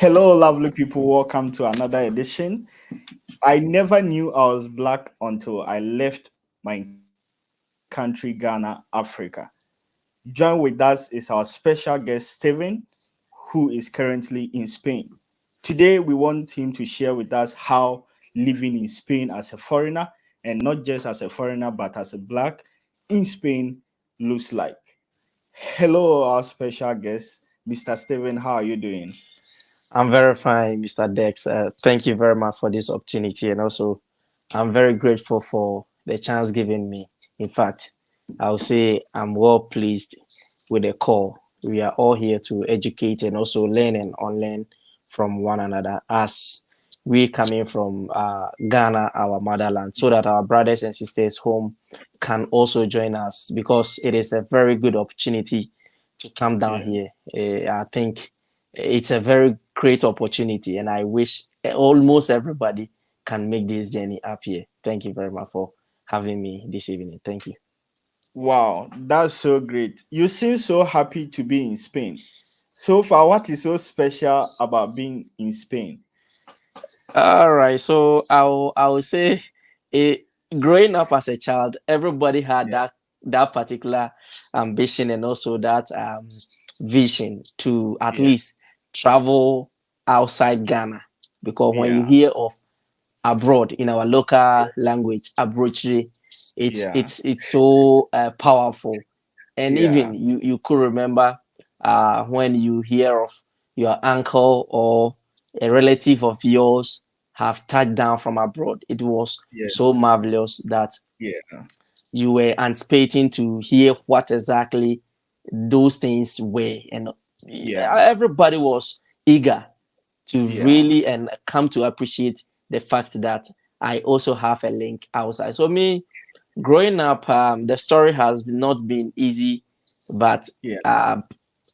Hello, lovely people. Welcome to another edition. I never knew I was black until I left my country, Ghana, Africa. Join with us is our special guest, Steven, who is currently in Spain. Today, we want him to share with us how living in Spain as a foreigner, and not just as a foreigner, but as a black in Spain, looks like. Hello, our special guest, Mr. Steven. How are you doing? I'm very fine, Mr. Dex. Thank you very much for this opportunity, and also I'm very grateful for the chance given me. In fact, I'll say I'm well pleased with the call. We are all here to educate and also learn and unlearn from one another as we coming from Ghana, our motherland, so that our brothers and sisters home can also join us because it is a very good opportunity to come down Yeah. here. I think it's a very great opportunity, and I wish almost everybody can make this journey up here. Thank you very much for having me this evening. Thank you. Wow, that's so great. You seem so happy to be in Spain. So far, what is so special about being in Spain? All right, so I will say, it, growing up as a child, everybody had Yeah. that particular ambition and also that vision to at Yeah. least travel outside Ghana, because when you Yeah. hear of abroad in our local language, abroad, Yeah. it's so powerful. And Yeah. even you could remember when you hear of your uncle or a relative of yours have touched down from abroad. It was Yeah. so marvelous that Yeah. you were anticipating to hear what exactly those things were, and Yeah. everybody was eager to Yeah. really and come to appreciate the fact that I also have a link outside. So me growing up, the story has not been easy, but Yeah.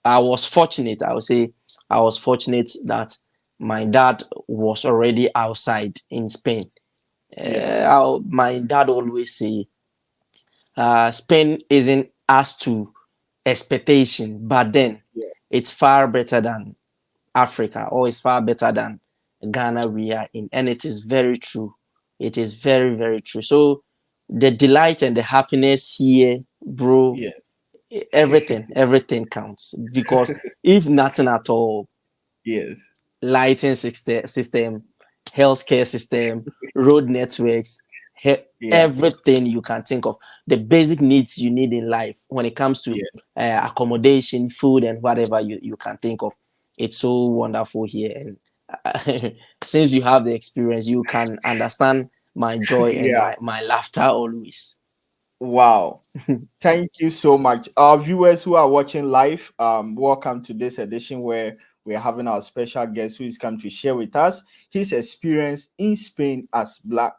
I was fortunate. I would say I was fortunate that my dad was already outside in Spain. Yeah. My dad always say, Spain isn't as to expectation, but then Yeah. it's far better than Africa, or it's far better than Ghana we are in. And it is very true. It is very, very true. So the delight and the happiness here, bro, Yeah. everything counts. Because if nothing at all, Yes. lighting system, healthcare system, road networks, Yeah. everything you can think of, the basic needs you need in life when it comes to Yeah. accommodation, food, and whatever you can think of. It's so wonderful here. And since you have the experience, you can understand my joy and Yeah. my laughter always. Wow. Thank you so much. Our viewers who are watching live, welcome to this edition where we're having our special guest who is come to share with us his experience in Spain as black.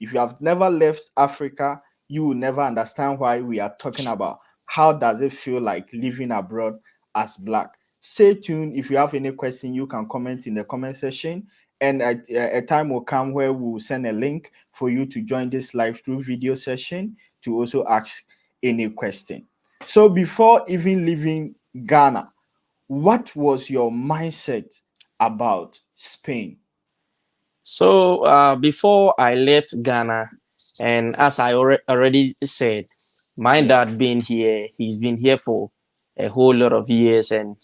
If you have never left Africa, you will never understand why we are talking about how does it feel like living abroad as black. Stay tuned. If you have any question, you can comment in the comment section. And a time will come where we will send a link for you to join this live through video session to also ask any question. So before even leaving Ghana, what was your mindset about Spain? So before I left Ghana, and as I already said, my Yeah, dad being here, he's been here for a whole lot of years, and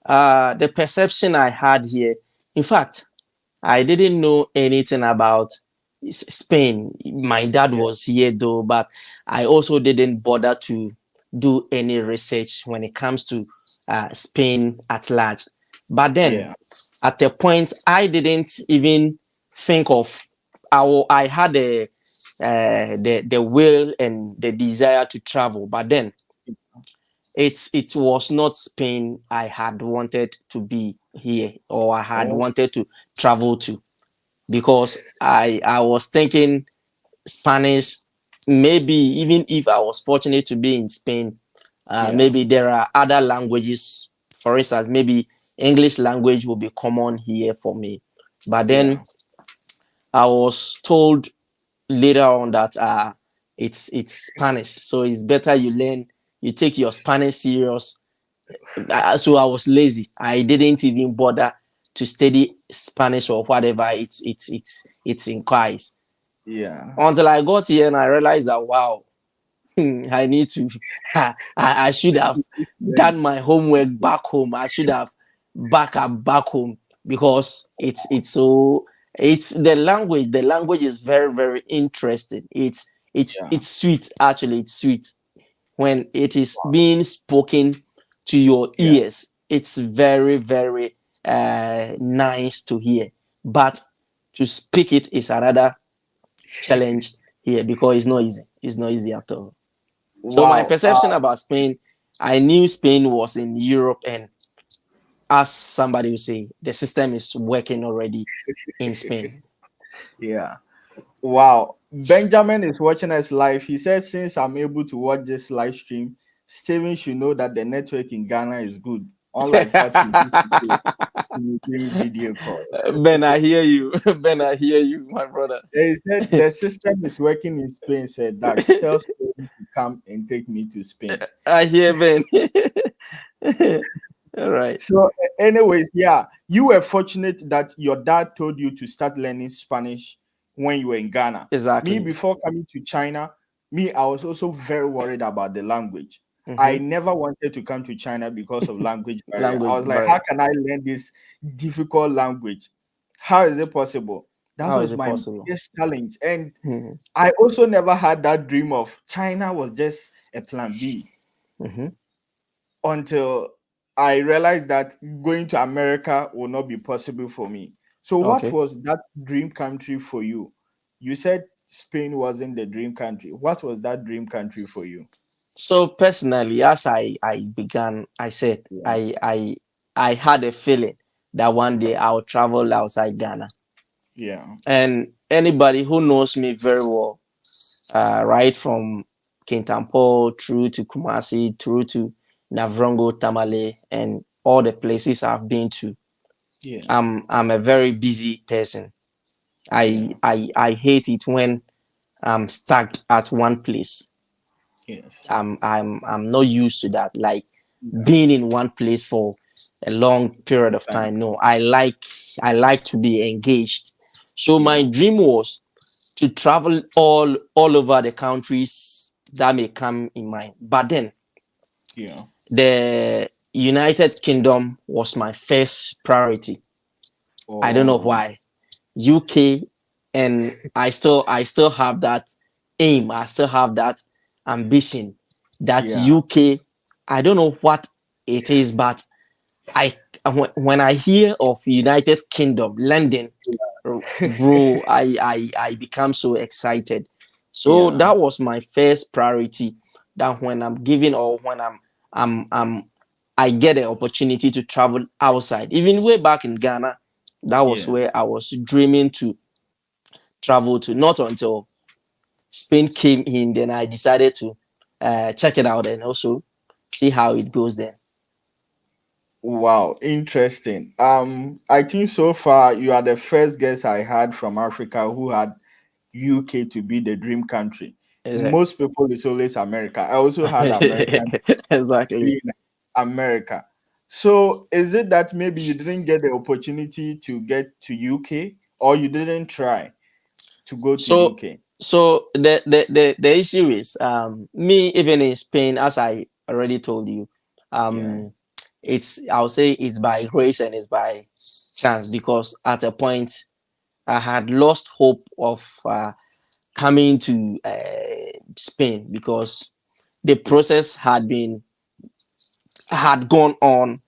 the perception I had here. In fact, I didn't know anything about Spain. My dad yeah, was here though, but I also didn't bother to do any research when it comes to Spain at large. But then, yeah, at a point, I didn't even think of. I had the will and the desire to travel, but then it was not Spain I had wanted to be here, or I had oh, wanted to travel to, because I was thinking Spanish. Maybe even if I was fortunate to be in Spain, yeah, maybe there are other languages. For instance, maybe English language will be common here for me. But then yeah, I was told later on that it's Spanish, so it's better you learn, you take your Spanish serious, So I was lazy. I didn't even bother to study Spanish or whatever it's inquires. Yeah. Until I got here and I realized that wow, I need to I should have Then, done my homework back home. I should have back up back home because it's so it's the language. The language is very, very interesting. yeah. It's sweet, actually. It's sweet when it is being spoken to your Yeah. ears. It's very, very nice to hear. But to speak it is another challenge here because it's not easy. It's not easy at all. So my Wow. perception about Spain, I knew Spain was in Europe, and as somebody would say, the system is working already in Spain. Yeah. Wow. Benjamin is watching us live. He says, since I'm able to watch this live stream, Steven should know that the network in Ghana is good, unlike what he used to say when we doing video call. Ben, I hear you. Ben, I hear you, my brother. He said the system is working in Spain, said Dax. Tell Steven to come and take me to Spain. I hear Ben. All right. So, anyways, yeah, you were fortunate that your dad told you to start learning Spanish when you were in Ghana. Me, Exactly. before coming to China, me, I was also very worried about the language. I Mm-hmm. never wanted to come to China because of language barrier. I Language was like, how barrier. can I learn this difficult language? How is it possible? That How is was it my possible? biggest challenge. And Mm-hmm. I also never had that dream of China was just a plan B Mm-hmm. until I realized that going to America will not be possible for me. So, what Okay. was that dream country for you? You said Spain wasn't the dream country. What was that dream country for you? So personally, as I began, I said Yeah, I had a feeling that one day I'll travel outside Ghana. yeah, And anybody who knows me very well, right from Kintampo through to Kumasi, through to Navrongo, Tamale, and all the places I've been to, yes, I'm a very busy person. yeah, I hate it when I'm stuck at one place. yes, I'm not used to that. Like yeah, being in one place for a long period of time, time. No, I like to be engaged. So my yeah, dream was to travel all over the countries that may come in mind. But then yeah. the United Kingdom was my first priority. I don't know Oh, why. UK, and I still have that aim. I still have that ambition that yeah, UK. I don't know what it is, but I when I hear of United Kingdom, London, bro, I become so excited. So yeah, that was my first priority. That when I'm giving or when I'm I get the opportunity to travel outside, even way back in Ghana, that was yes. where I was dreaming to travel to. Not until Spain came in, then I decided to check it out and also see how it goes there. Wow, interesting. I think so far you are the first guest I had from Africa who had UK to be the dream country. Most people is always America. I also had American Exactly. being America. So is it that maybe you didn't get the opportunity to get to UK or you didn't try to go to So UK? the issue is me even in Spain, as I already told you, Yeah, um it's I'll say it's by grace and it's by chance because at a point I had lost hope of coming to Spain because the process had gone on,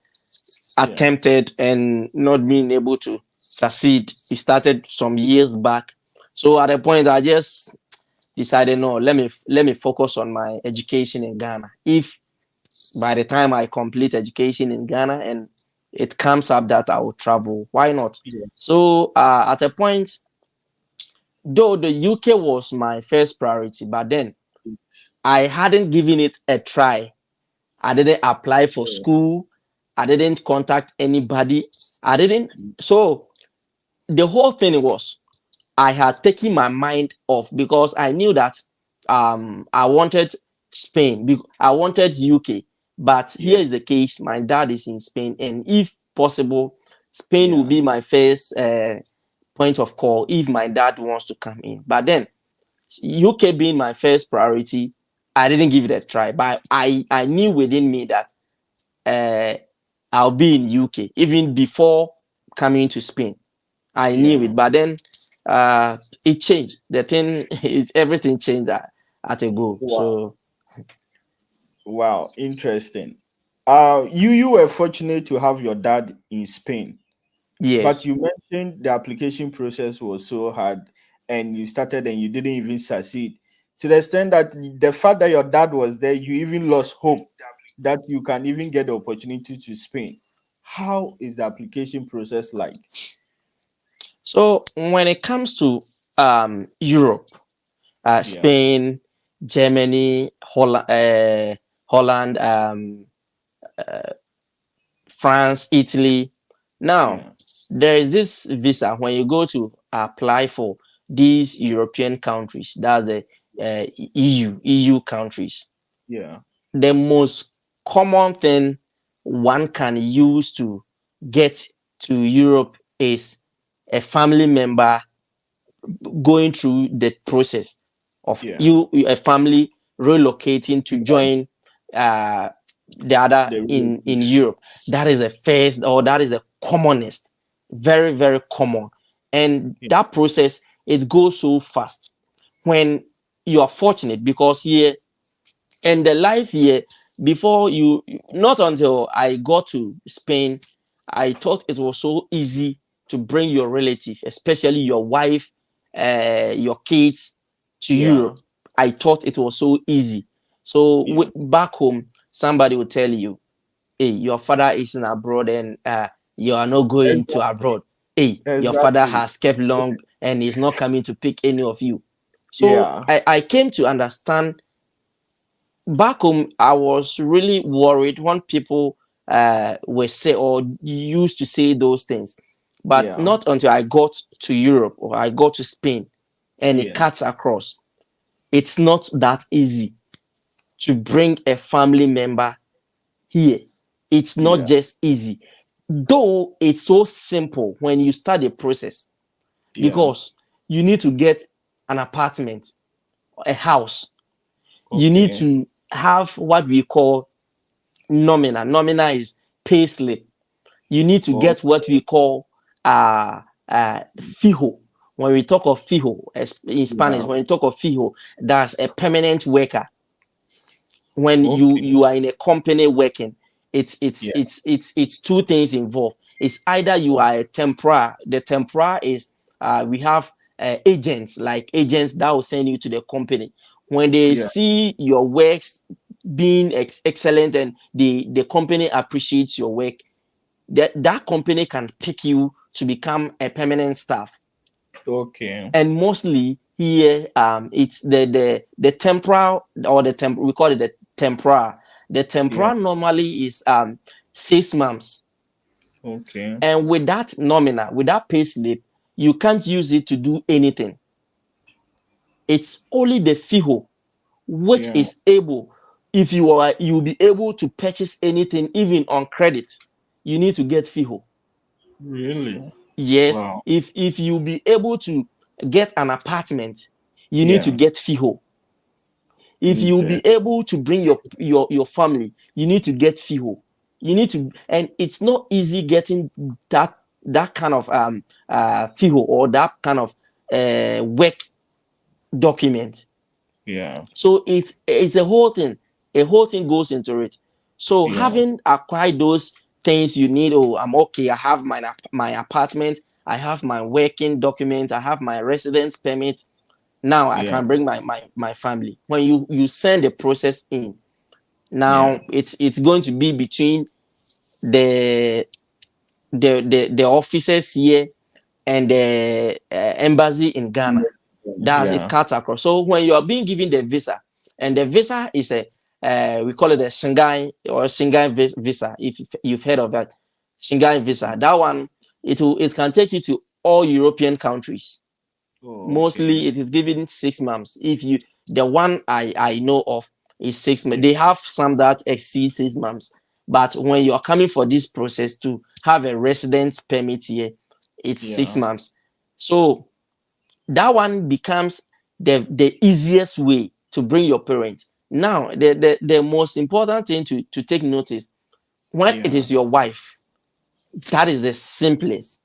yeah, attempted and not being able to succeed. It started some years back. So at a point I just decided no, let me focus on my education in Ghana. If by the time I complete education in Ghana and it comes up that I will travel, why not? yeah, So at a point, though the UK was my first priority, but then I hadn't given it a try. I didn't apply for yeah, school. I didn't contact anybody. I didn't. So the whole thing was I had taken my mind off because I knew that I wanted Spain. I wanted UK But here Yeah. is the case: my dad is in Spain, and if possible, Spain will Yeah. be my first point of call if my dad wants to come in. But then UK being my first priority, I didn't give it a try. But I knew within me that uh, I'll be in UK even before coming to Spain. I knew Yeah. it, but then it changed. The thing is, everything changed at a go. Wow. So Wow. Interesting. You were fortunate to have your dad in Spain. But yes. you mentioned the application process was so hard and you started and you didn't even succeed. To the extent that the fact that your dad was there, you even lost hope that you can even get the opportunity to Spain. How is the application process like? So when it comes to Europe, Yeah, Spain, Germany, Holland, France, Italy. Now, yeah, there is this visa when you go to apply for these European countries, that's the EU countries. yeah, The most common thing one can use to get to Europe is a family member going through the process of yeah. you a family relocating to Right. join uh, the other The in relocation. Europe. That is a first, or that is a commonest, very very common, and Yeah, that process, it goes so fast when you are fortunate, because here and the life here, before you, not until I got to Spain, I thought it was so easy to bring your relative, especially your wife, your kids, to yeah, Europe. I thought it was so easy. So yeah. back home, somebody will tell you, hey, your father is in abroad, and you are not going to Exactly. abroad. Hey, your father Exactly. has kept long and is not coming to pick any of you. So Yeah, I came to understand. Back home, I was really worried when people were say or used to say those things. But yeah. not until I got to Europe or I got to Spain and it Yes. cuts across. It's not that easy to bring a family member here. It's not Yeah, just easy. Though it's so simple when you start the process, yeah. because you need to get an apartment, a house. You need Okay. to have what we call nominal. Nominal is pay slip. You need to Oh, get what we call fijo. When we talk of fijo in Spanish, yeah. when we talk of fijo, that's a permanent worker. When Okay. you are in a company working, Yeah. it's two things involved. It's either you Oh, are a tempora. The tempora is we have agents, like agents that will send you to the company. When they yeah. see your works being excellent and the company appreciates your work, that company can pick you to become a permanent staff. Okay. And mostly here, it's the temporal, or we call it the temporal. The Yeah. temporal normally is 6 months, Okay. and with that nominal, with that pay slip, you can't use it to do anything. It's only the fijo which Yeah. is able, if you'll be able to purchase anything even on credit. You need to get fijo. Really? Yes, Wow. if you be able to get an apartment, you need to Yeah. get fijo. If you be Interest. able to bring your family, you need to get fijo. You need to, and it's not easy getting that kind of fijo, or that kind of work document. Yeah. So it's a whole thing. A whole thing goes into it. So Yeah. having acquired those things you need, oh, I'm okay. I have my apartment. I have my working document. I have my residence permit. Now I Yeah. can bring my family. When you send the process in, Yeah. now it's going to be between the the officers here and the embassy in Ghana. That's it, Yeah. cuts across. So when you are being given the visa, and the visa is a we call it a Shanghai visa. If you've heard of that, Shanghai visa, that one, it can take you to all European countries. Oh, okay. Mostly it is given 6 months. If you, the one I know of, is 6 months. They have some that exceed 6 months. But when you are coming for this process to have a residence permit here, it's six Yeah. months. So that one becomes the easiest way to bring your parents. Now, the most important thing to take notice, when it Yeah. is your wife, that is the simplest.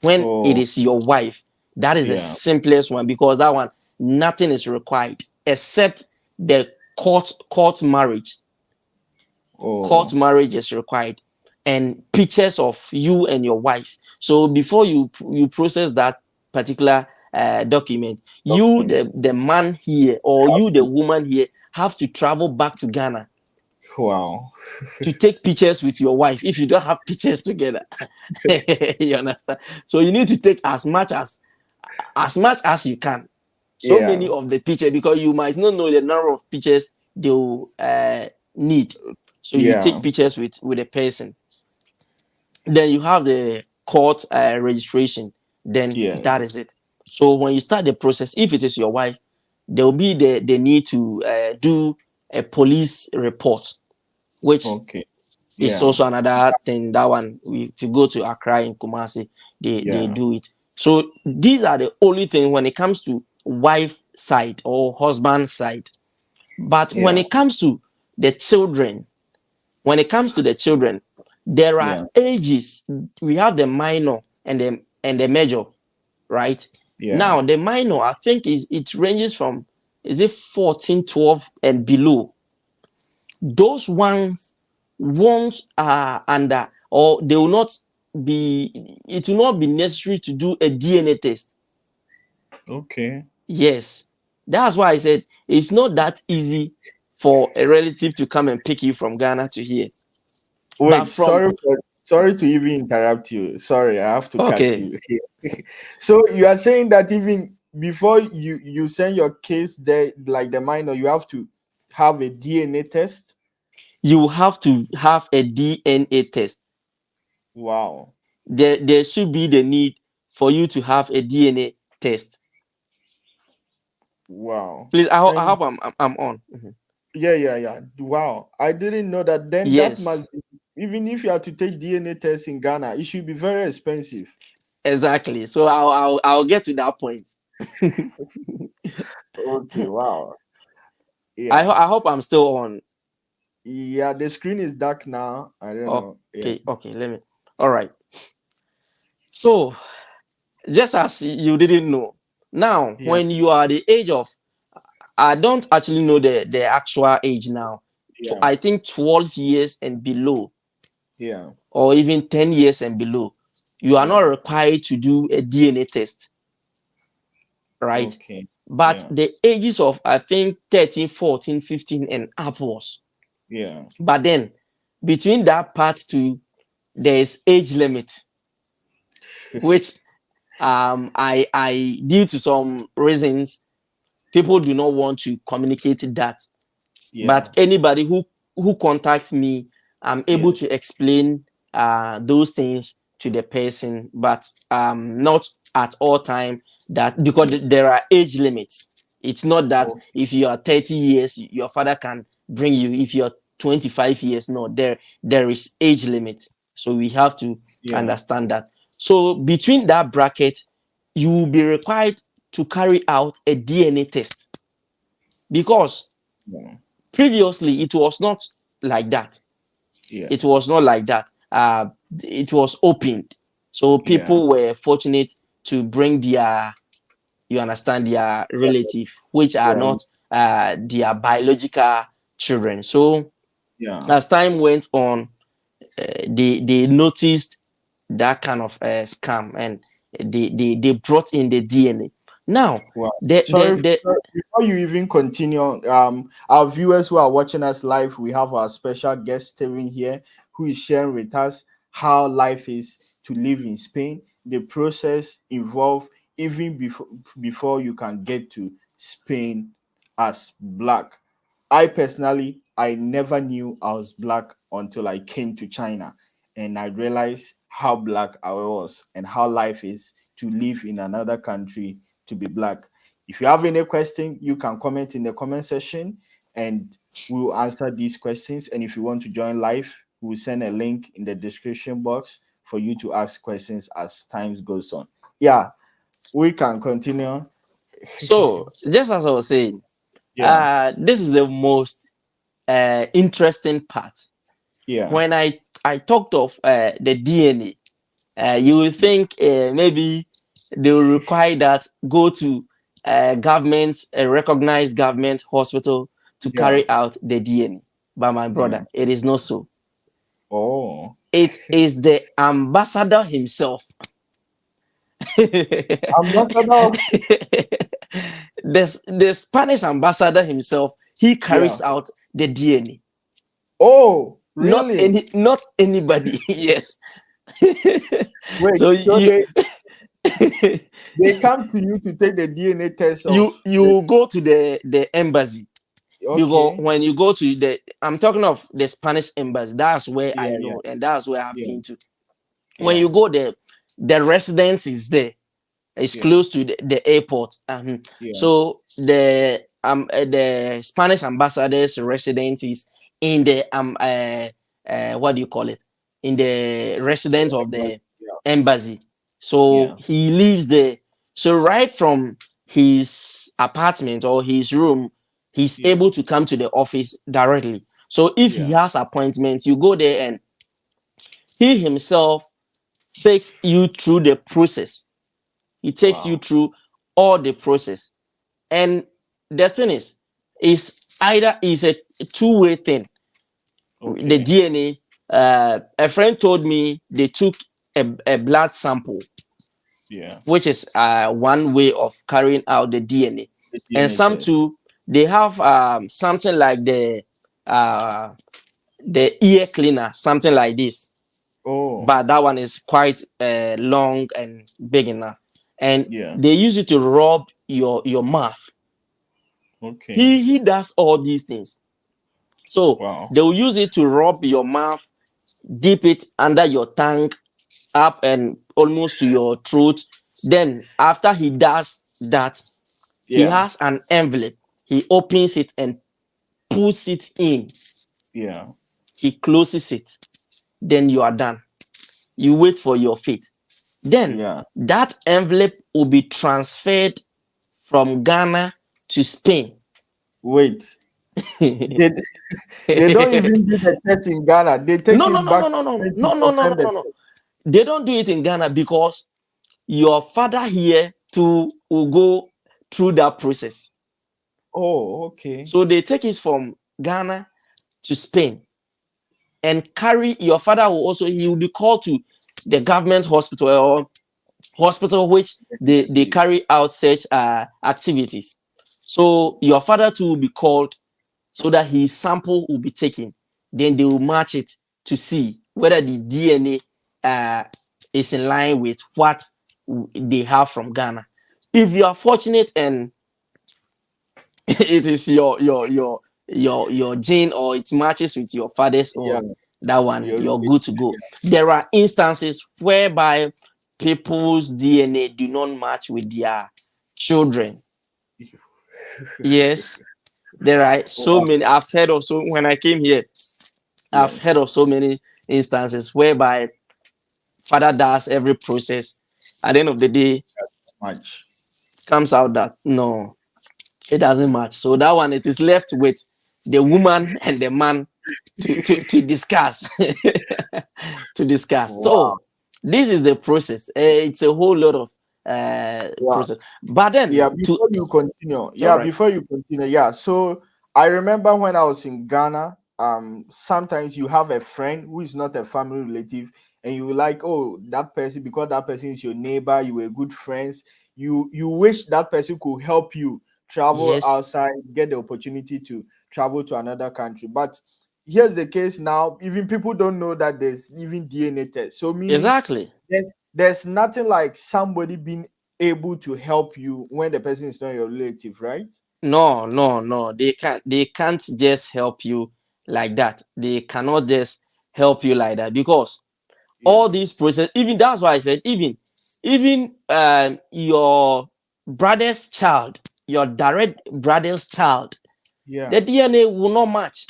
When it Oh, is your wife, that is the yeah. simplest one, because that one, nothing is required except the court marriage. Court Oh, marriage is required, and pictures of you and your wife. So before you process that particular document, you documents. the man here, or Have you the to. woman here, have to travel back to Ghana Wow. to take pictures with your wife if you don't have pictures together. You understand? So you need to take as much as you can. So many Yeah. of the pictures, because you might not know the number of pictures they'll need. So you take Yeah. pictures with a person. Then you have the court registration. Then that Yes. is it. So when you start the process, if it is your wife, there will be the need to do a police report, which Okay. is Yeah. also another thing. That one, if you go to Accra in Kumasi, they Yeah. do it. So these are the only thing when it comes to wife side or husband side. But when Yeah. it comes to the children, there are Yeah. ages. We have the minor and the major, right? Yeah. Now the minor, I think, is it ranges from, is it 14, 12 and below. Those ones won't under, or they will not be, it will not be necessary to do a DNA test. Okay. Yes, that's why I said it's not that easy for a relative to come and pick you from Ghana to here. But Wait, from, sorry to even interrupt you. Sorry, I have to cut okay, you. So you are saying that even before you send your case there, like the minor, you have to have a DNA test? you have to have a DNA test. Wow. There should be the need for you to have a DNA test. Wow. Please, I Thank hope I'm on. Mhm. Yeah, yeah, yeah. Wow. I didn't know that. Then that Yes, must be, even if you have to take DNA test in Ghana, it should be very expensive. exactly. So I'll get to that point. Okay, wow. I Yeah. I hope I'm still on. Yeah, the screen is dark now. I don't know. Yeah. Okay. Let me. All right. So just as you didn't know, now Yeah. when you are the age of, I don't actually know the actual age now. Yeah. I think 12 years and below, Yeah. or even 10 years and below, you are not Yeah. required to do a DNA test, right? Okay. But Yeah. the ages of, I think, 13, 14, 15, and upwards. Yeah. But then between that part to, there is age limit, which I due to some reasons, people do not want to communicate that. But Yeah. anybody who contacts me, I'm able Yeah. to explain those things to the person, but not at all time, that because Yeah. there are age limits. It's not that Oh, if you are 30 years, your father can bring you. If you're 25 years, no, there is age limit. So we have to yeah. understand that. So between that bracket, you will be required to carry out a DNA test, because Yeah. previously it was not like that. Yeah. It was not like that. It was opened, so Yeah. people were fortunate to bring their, you understand, their relative, which are Yeah. not their biological children. So Yeah. as time went on, they noticed that kind of scam, and they brought in the DNA. Now, Wow. the Before you even continue, our viewers who are watching us live, we have our special guest Steven here, who is sharing with us how life is to live in Spain, the process involved even before you can get to Spain as black. I personally, I never knew I was black until I came to China, and I realized how black I was and how life is to live in another country to be black. If you have any question, you can comment in the comment section. and we will answer these questions. And if you want to join live, we will send a link in the description box for you to ask questions as time goes on. Yeah, we can continue. So, just as I was saying, Yeah, this is the most interesting part. yeah, When I talked of the DNA, you will think maybe they will require that go to government, a recognized government hospital to yeah, carry out the DNA. But my yeah. brother, it is not so. Oh, It is the ambassador himself. the, ambassador. the Spanish ambassador himself, he Yeah. carries out the DNA. Oh, really? Not anybody. Yes. Wait, So so they come to you to take the DNA test of the. you go to the embassy, because Okay. when you go to I'm talking of the Spanish embassy, that's where I Yeah, yeah, know, and that's where I've yeah, been to. When yeah, you go there, the residence is there. It's yeah, close to the airport. yeah, So the Spanish ambassador's residence is in the what do you call it? In the residence of yeah, the embassy. So yeah, he lives there. So right from his apartment or his room, he's yeah, able to come to the office directly. So if he yeah. has appointments, you go there and he himself takes you through the process. He takes you Wow. through all the process. And the thing is either is a two-way thing. The Okay. DNA, a friend told me they took a blood sample, Yeah. which is one way of carrying out the DNA. The And DNA some test. too, they have something like uh, the ear cleaner, something like this. Oh, But that one is quite long and big enough. And yeah. they use it to rub your mouth. Okay. He does all these things. So Wow. they will use it to rub your mouth, dip it under your tongue, up and almost to your throat. Then after he does that, he Yeah. has an envelope. He opens it and puts it in. Yeah. He closes it. Then you are done. You wait for your fate. Then Yeah. that envelope will be transferred from Ghana to Spain. Wait. They they don't even do the test in Ghana. They take No, no, it no, back no, to no, no, Spain to no, no, no, no, confirm the no, no. test. They don't do it in Ghana because your father here too will go through that process. Oh, okay. So they take it from Ghana to Spain and carry your father will also he will be called to the government hospital or hospital which they carry out such activities. So your father too will be called so that his sample will be taken. Then they will match it to see whether the DNA is in line with what they have from Ghana. If you are fortunate and it is your gene or it matches with your father's Yeah. own, that one Your you're good to go. There are instances whereby people's DNA do not match with their children. Yes, there are so Wow. many. I've heard of so when I came here, I've heard Yes. of so many instances whereby father does every process. At the end of the day, Much. comes out that no, it doesn't match. So that one it is left with the woman and the man to discuss. To discuss. Wow. So this is the process. It's a whole lot of Wow. process. But then Yeah, to before you continue, all yeah, right. before you continue, yeah. So I remember when I was in Ghana, sometimes you have a friend who is not a family relative, and you like, oh, that person, because that person is your neighbor, you were good friends. You wish that person could help you travel Yes, outside, get the opportunity to travel to another country. But here's the case now, even people don't know that there's even DNA test. So meaning exactly. there's nothing like somebody being able to help you when the person is not your relative, right? No, no, no. They can't just help you like that. They cannot just help you like that because Yeah. all these process, even that's why I said, even your brother's child, your direct brother's child, Yeah. the DNA will not match.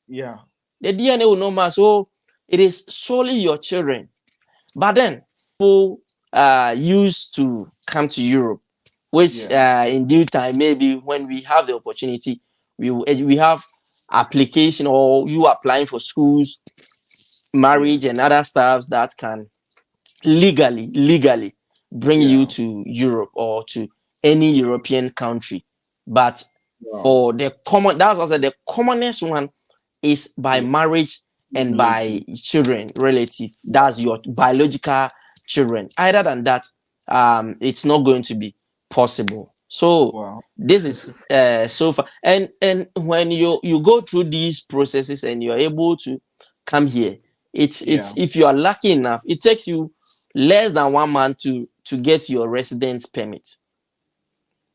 Yeah. The DNA will not match. So it is solely your children. But then people used to come to Europe, which Yeah. in due time, maybe when we have the opportunity, we have application or you applying for schools, Yeah. marriage, and other stuffs that can legally bring you Yeah. to Europe or to any European country. But Wow. for the common, that's also the commonest one is by Yeah. marriage and by Relative. children, relative. That's your biological children. Other than that, it's not going to be possible. So Wow. this is so far. And when you go through these processes and you're able to come here, Yeah. it's if you are lucky enough, it takes you less than 1 month to get your residence permit.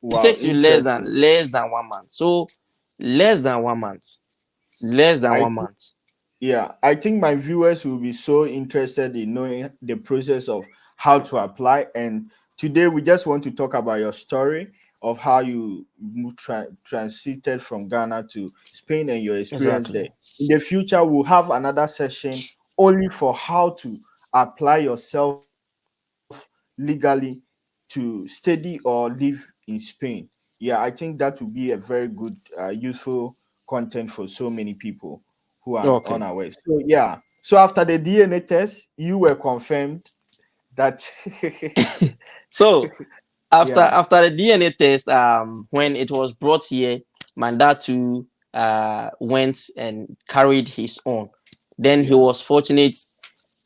It Wow. takes you Interesting. less than 1 month. So less than 1 month. Less than I one think, month. yeah, I think my viewers will be so interested in knowing the process of how to apply. And today we just want to talk about your story of how you transited from Ghana to Spain and your experience there. Exactly. In the future, we'll have another session only for how to apply yourself legally to study or live in Spain. Yeah, I think that would be a very good, useful content for so many people who are Okay. unaware. So yeah, so after the DNA test, you were confirmed that So yeah, after the DNA test, when it was brought here, my dad too went and carried his own. Then he yeah, was fortunate,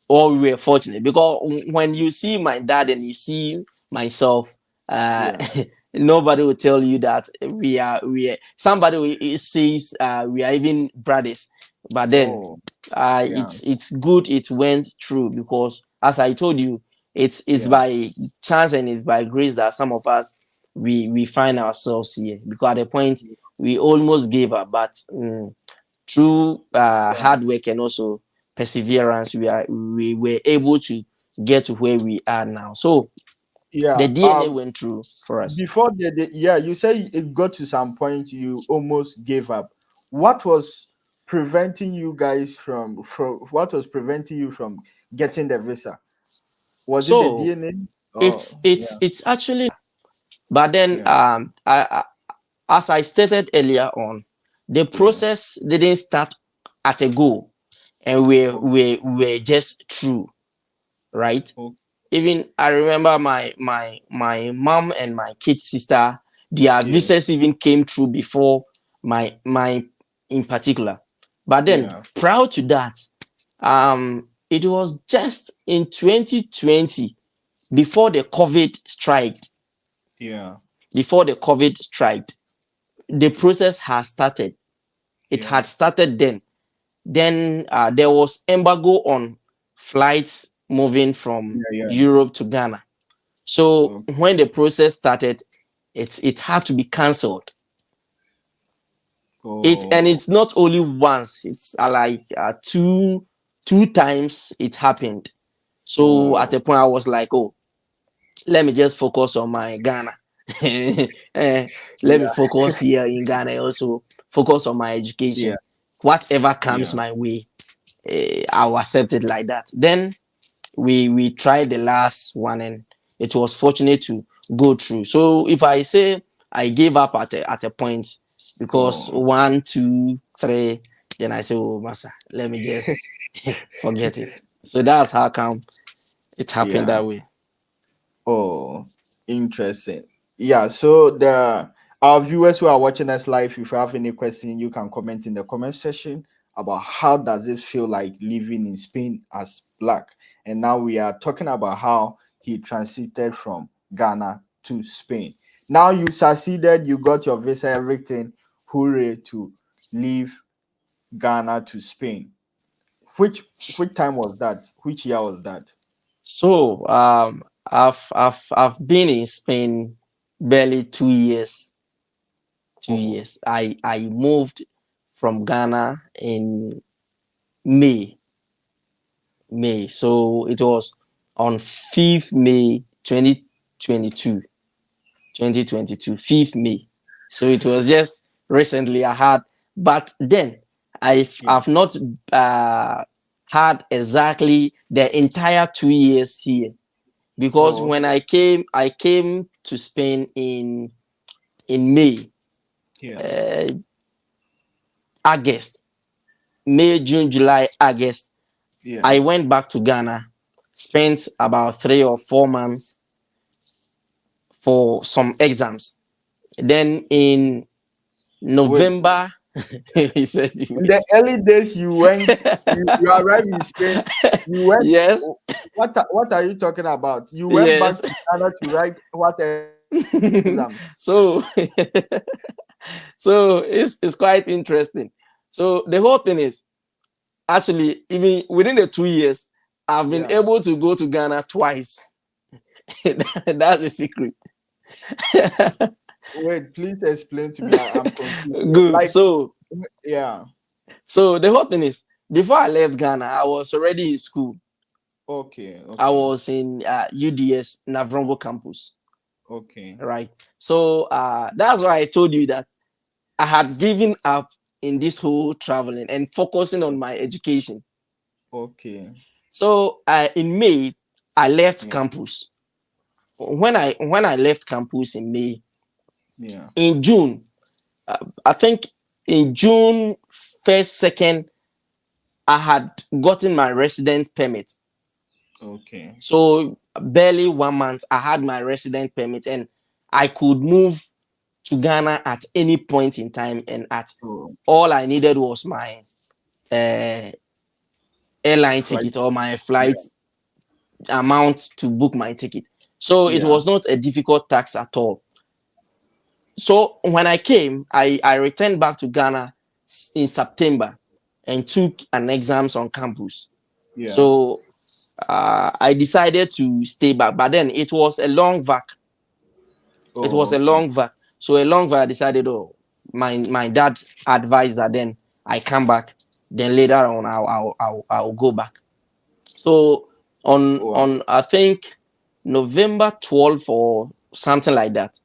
or we were fortunate, because when you see my dad and you see myself, uh, yeah. nobody will tell you that we are somebody says we are even brothers. But then Oh, yeah, it's good it went through, because as I told you, it's yeah, by chance and it's by grace that some of us we find ourselves here, because at the point we almost gave up, but through yeah, hard work and also perseverance, we were able to get to where we are now. So the yeah. DNA went through for us. Before yeah, you say it got to some point you almost gave up. What was preventing you guys from what was preventing you from getting the visa? Was it the So DNA? Oh, it's actually, but then yeah, as I stated earlier on, the yeah. process didn't start at a go, and Oh, we're just through, right? oh, Even I remember my mom and my kid sister, their yeah, visas even came through before my in particular. But then yeah, prior to that, it was just in 2020, before the COVID strike, yeah, before the COVID strike, the process has started. It yeah, had started then. Then there was embargo on flights moving from yeah, yeah. Europe to Ghana. So Oh, when the process started, it had to be cancelled. oh, It's not only once; it's like two times it happened. So at oh, a point, I was like, "Oh, let me just focus on my Ghana. Let me yeah, focus here in Ghana. Also focus on my yeah, education. Whatever comes yeah. my way, I'll accept it like that." Then we tried the last one, and it was fortunate to go through. So if I say I gave up at a point, because Oh, one, two, three, then I say, "Oh, massa, let me just forget it." So that's how come it happened yeah. that way. Oh, interesting. Yeah, so the our viewers who are watching us live, if you have any question, you can comment in the comment section about how does it feel like living in Spain as black. And now we are talking about how he transited from Ghana to Spain. Now you succeeded, you got your visa, everything. Hooray to leave Ghana to Spain. Which which time was that? Which year was that? So I've been in Spain barely 2 years. Two Oh, years. I moved from Ghana in May. May. So it was on 5th May 2022. 2022, 5th May. So it was just recently I had, but then Yeah. I've not uh, had exactly the entire 2 years here, because Oh, when okay. I came to Spain in May, Yeah. uh, August, May, June, July, August. Yeah. I went back to Ghana, spent about 3 or 4 months for some exams. Then in Wait. November, he said, In the wait. early days, you went, you arrived in Spain. You went. Yes, What are you talking about? You went back yes. to Ghana to write what exams? So, so it's quite interesting. So the whole thing is, actually, even within the 2 years, I've been Yeah. able to go to Ghana twice. That's a secret. Wait, please explain to me. I'm confused. Good. Like, So, yeah. so the whole thing is, before I left Ghana, I was already in school. Okay. I Okay. was in UDS Navrombo campus, Okay. right? So that's why I told you that I had given up in this whole traveling and focusing on my education. Okay. So in May, I left Yeah. campus. When I left campus in May, Yeah. in June, I think in June 1st, 2nd, I had gotten my resident permit. Okay. So barely 1 month, I had my resident permit, and I could move to Ghana at any point in time. And at Oh, all I needed was my uh, airline flight. ticket or my flight Yeah. amount to book my ticket. So it Yeah. was not a difficult task at all. So when I came, I returned back to Ghana in September and took an exams on campus. Yeah. So I decided to stay back, but then it was a long vac. It Oh, was a okay. long vac. So a long vac, I decided, oh, my dad advised that then I come back. Then later on, I'll go back. So Wow. on I think November 12th or something like that,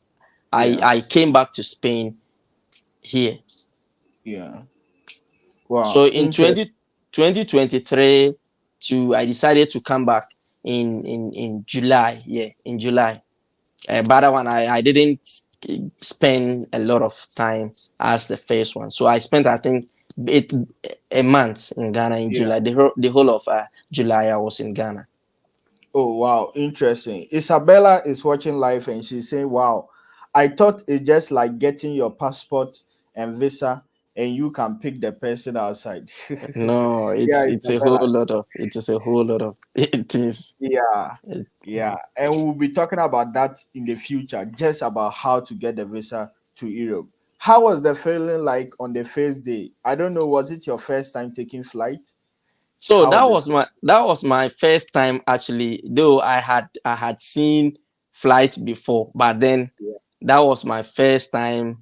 Yeah. I came back to Spain here. Yeah. So Wow. in Interesting. 2023, I decided to come back in July. Yeah, in July. But that one, I didn't spend a lot of time as the first one. So I spent, I think, it a month in Ghana in Yeah. July. The whole of July I was in Ghana. Oh, wow. Interesting. Isabella is watching live and she's saying, wow, I thought it's just like getting your passport and visa and you can pick the person outside. No, Yeah, it's a whole Isabella. lot of it is a whole lot of things. Yeah. Yeah. And we'll be talking about that in the future, just about how to get the visa to Europe. How was the feeling like on the first day? I don't know. Was it your first time taking flight? So How that was it? was my first time, actually, though I had seen flight before, but then Yeah. that was my first time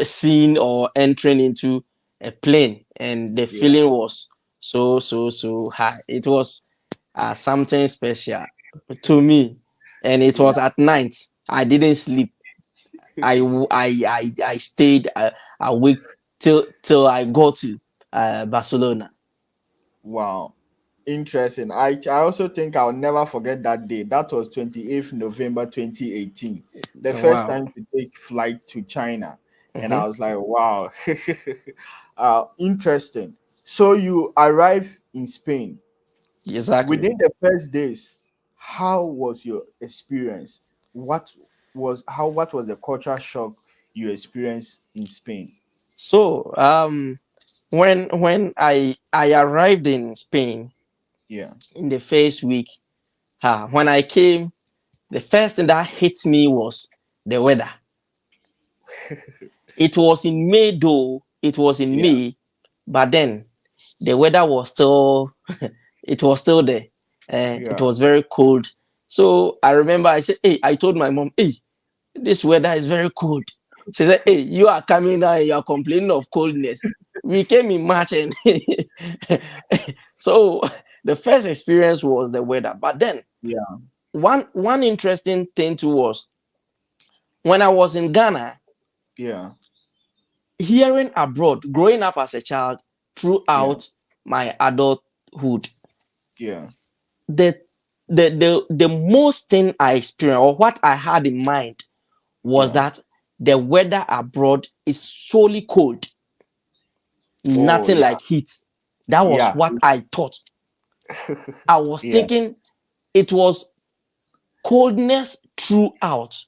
seeing or entering into a plane, and the Yeah. feeling was so high. It was something special to me, and it Yeah. was at night. I didn't sleep. I stayed awake till I got to Barcelona. Wow. Interesting. I also think I'll never forget that day. That was 28th November 2018. The first Wow. time to take flight to China. And I Mhm. was like, wow. Interesting. So you arrived in Spain. Exactly. Within the first days, how was your experience? What was the cultural shock you experienced in Spain? So, when I arrived in Spain Yeah. in the first week, when I came, the first thing that hit me was the weather. It was in May, though. It was in Yeah. May, but then the weather was still it was still there. It Yeah. was very cold. So I remember I said, "Hey," I told my mom, "Hey, this weather is very cold." She said, "Hey, you are coming now and you are complaining of coldness." We came in March, and so the first experience was the weather. But then Yeah. one interesting thing too was when I was in Ghana, Yeah. hearing abroad, growing up as a child Yeah. throughout my adulthood, Yeah. the the most thing I experienced or what I had in mind was Yeah. that the weather abroad is solely cold, Oh nothing yeah. like heat. That was Yeah. what I thought. I was Yeah. thinking it was coldness throughout,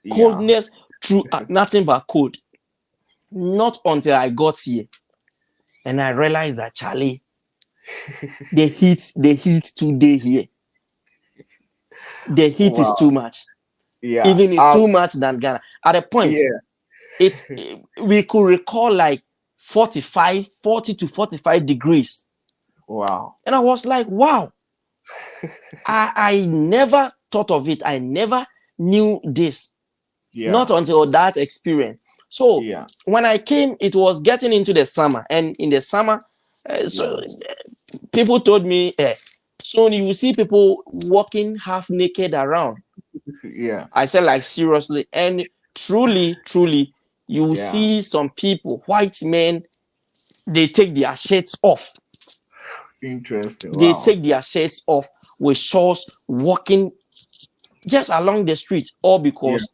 Yeah. coldness throughout, nothing but cold. Not until I got here and I realized that Charlie, the heat today here, the heat is Wow. too much. Yeah. Even it's too much than Ghana. At a point, Yeah. it's we could recall like 45, 40 to 45 degrees. Wow. And I was like, wow, I never thought of it. I never knew this. Not Yeah. until that experience. So Yeah. when I came, it was getting into the summer. And in the summer, Yeah. so people told me, soon you will see people walking half naked around. Yeah. I said, like, seriously. And truly, truly, you Yeah. see some people, white men, they take their shirts off. Interesting. They Wow. take their shirts off with shorts, walking just along the street, all Yeah. because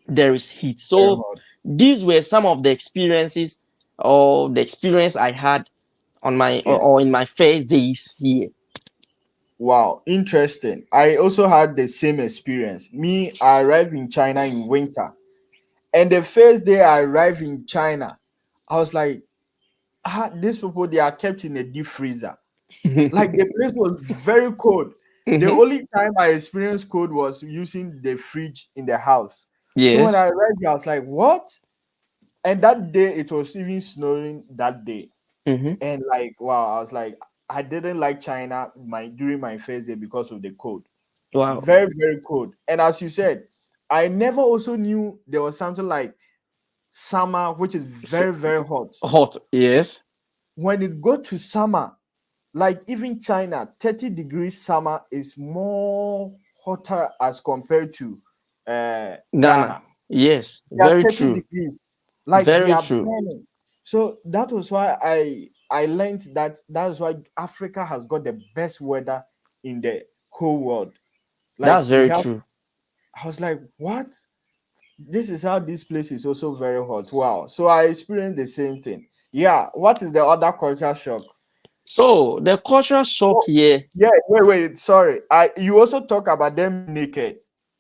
there is heat. Very So hot. these were some of the experiences or the experience I had on my Yeah. or in my first days here. Wow. Interesting. I also had the same experience. Me, I arrived in China in winter. And the first day I arrived in China, I was like, ah, these people, they are kept in a deep freezer. Like the place was very cold. The Mhm. only time I experienced cold was using the fridge in the house. So when Yes. I arrived here, I was like, what? And that day it was even snowing that day. Mhm. And like, wow, I was like, I didn't like China during my first day because of the cold. Wow. Very, very cold. And as you said, I never also knew there was something like summer, which is S- very, very hot. Hot. Yes. When it got to summer, like even China, 30 degrees summer is more hotter as compared to Ghana. Ghana. Yes. They are Very 30 true. degrees, like they Very are true. burning. So that was why I learned that that's why Africa has got the best weather in the whole world. Like That's we very have, true. I was like, what? This is how this place is also very hot. Wow. So I experienced the same thing. Yeah. What is the other culture shock? So the cultural shock Oh, here. yeah. Wait. Sorry. You also talk about them being naked.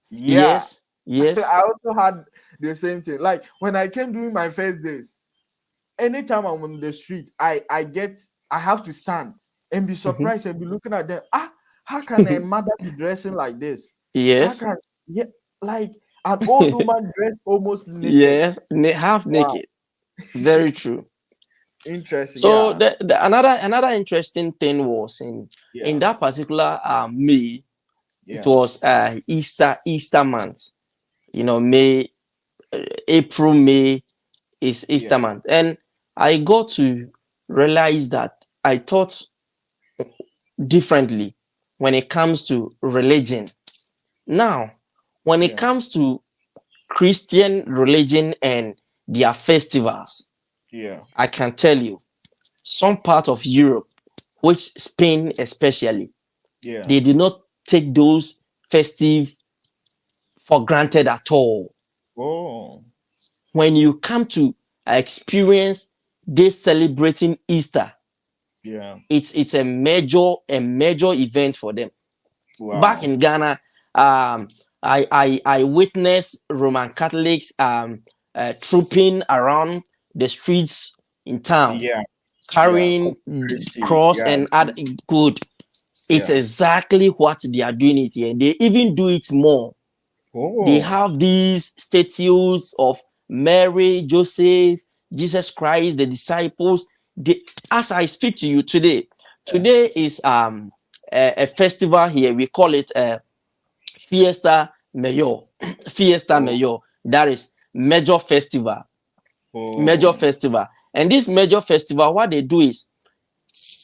Yeah. Yes. Yes. I also had the same thing. Like when I came during my first days, anytime I'm on the street, I have to stand and be Mhm. surprised and be looking at them. Ah, how can a mother be dressing like this? How Yes. can, yeah, like an old woman dressed almost naked? Yes. Half Wow. naked. Very true. Interesting. So Yeah. the another interesting thing was in Yeah. that particular May. It Yeah. was Easter month. You know, May, April, May is Easter Yeah. month, and I got to realize that I thought differently when it comes to religion. Now, when it Yeah. comes to Christian religion and their festivals, Yeah. I can tell you some part of Europe, which Spain especially, Yeah. they do not take those festive for granted at all. Oh. When you come to experience this celebrating Easter, Yeah. it's a major event for them. Back Wow. in Ghana, I witnessed Roman Catholics trooping around the streets in town, Yeah. Yeah. carrying Corpus the Christi. cross Yeah. and add good. It's Yeah. exactly what they are doing it here. They even do it more. They Oh. have these statues of Mary, Joseph, Jesus Christ, the disciples. As I speak to you today, Yeah. today is a festival here. We call it Fiesta Mayor. Fiesta Oh. Mayor. That is major festival. Major Oh. festival. And this major festival, what they do is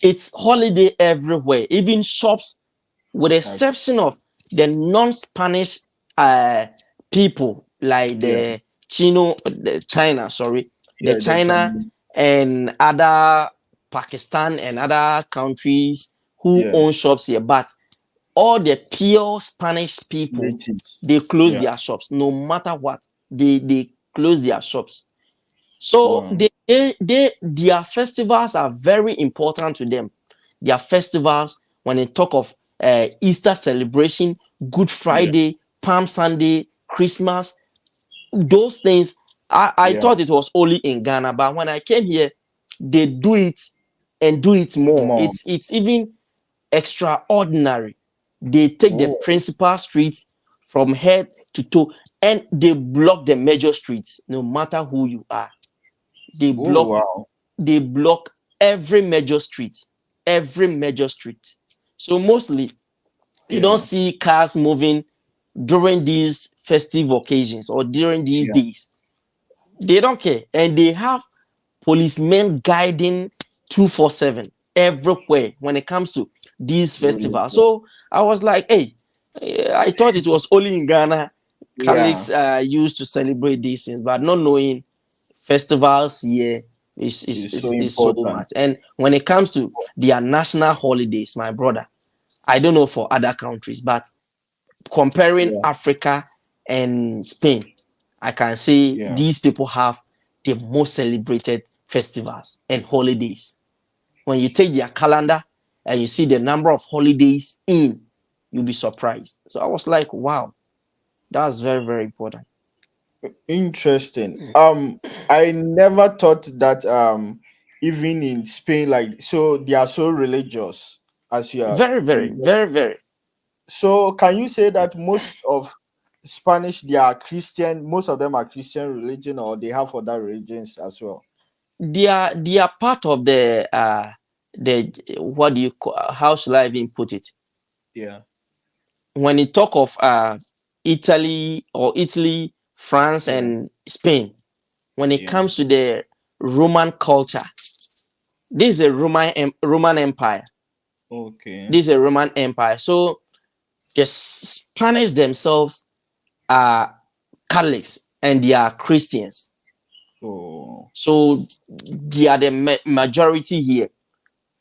it's holiday everywhere. Even shops, with the Okay. exception of the non-Spanish uh, people like Yeah. the China, sorry. the Yeah, the China Chinese. and other Pakistan and other countries who own Yes. shops here, but all the pure Spanish people, Natives. they close Yeah. their shops no matter what. They close their shops. So Wow. their festivals are very important to them. Their festivals, when they talk of Easter celebration, Good Yeah. Friday, Palm Sunday, Christmas, those things, I Yeah. thought it was only in Ghana, but when I came here, they do it and do it more. More. It's even extraordinary. They take the Oh. principal streets from head to toe and they block the major streets, no matter who you are. They Oh block wow. they block every major street, every major street. So mostly you don't Yeah. see cars moving during these festive occasions or during these Yeah. days. They don't care, and they have policemen guiding 247 everywhere when it comes to these festivals. Religion. So I was like, hey, I thought it was only in Ghana Yeah. Catholics used to celebrate these things, but not knowing festivals here It's so is so important. much. And when it comes to their national holidays, my brother, I don't know for other countries, but comparing Yeah. Africa and Spain, I can say Yeah. these people have the most celebrated festivals and holidays. When you take their calendar and you see the number of holidays in, you'll be surprised. So I was like, wow, that's very, very important. Interesting. I never thought that even in Spain, like, so they are so religious as you are. Very, very, very, very. So can you say that most of Spanish, they are Christian, most of them are Christian religion, or they have other religions as well? They are part of the what do you call, how should I even put it? Yeah. When you talk of Italy, France, Yeah. and Spain, when it Yeah. comes to the Roman culture, this is a Roman Empire. Okay. This is a Roman Empire. So the Spanish themselves are Catholics and they are Christians. Oh. So they are the majority here.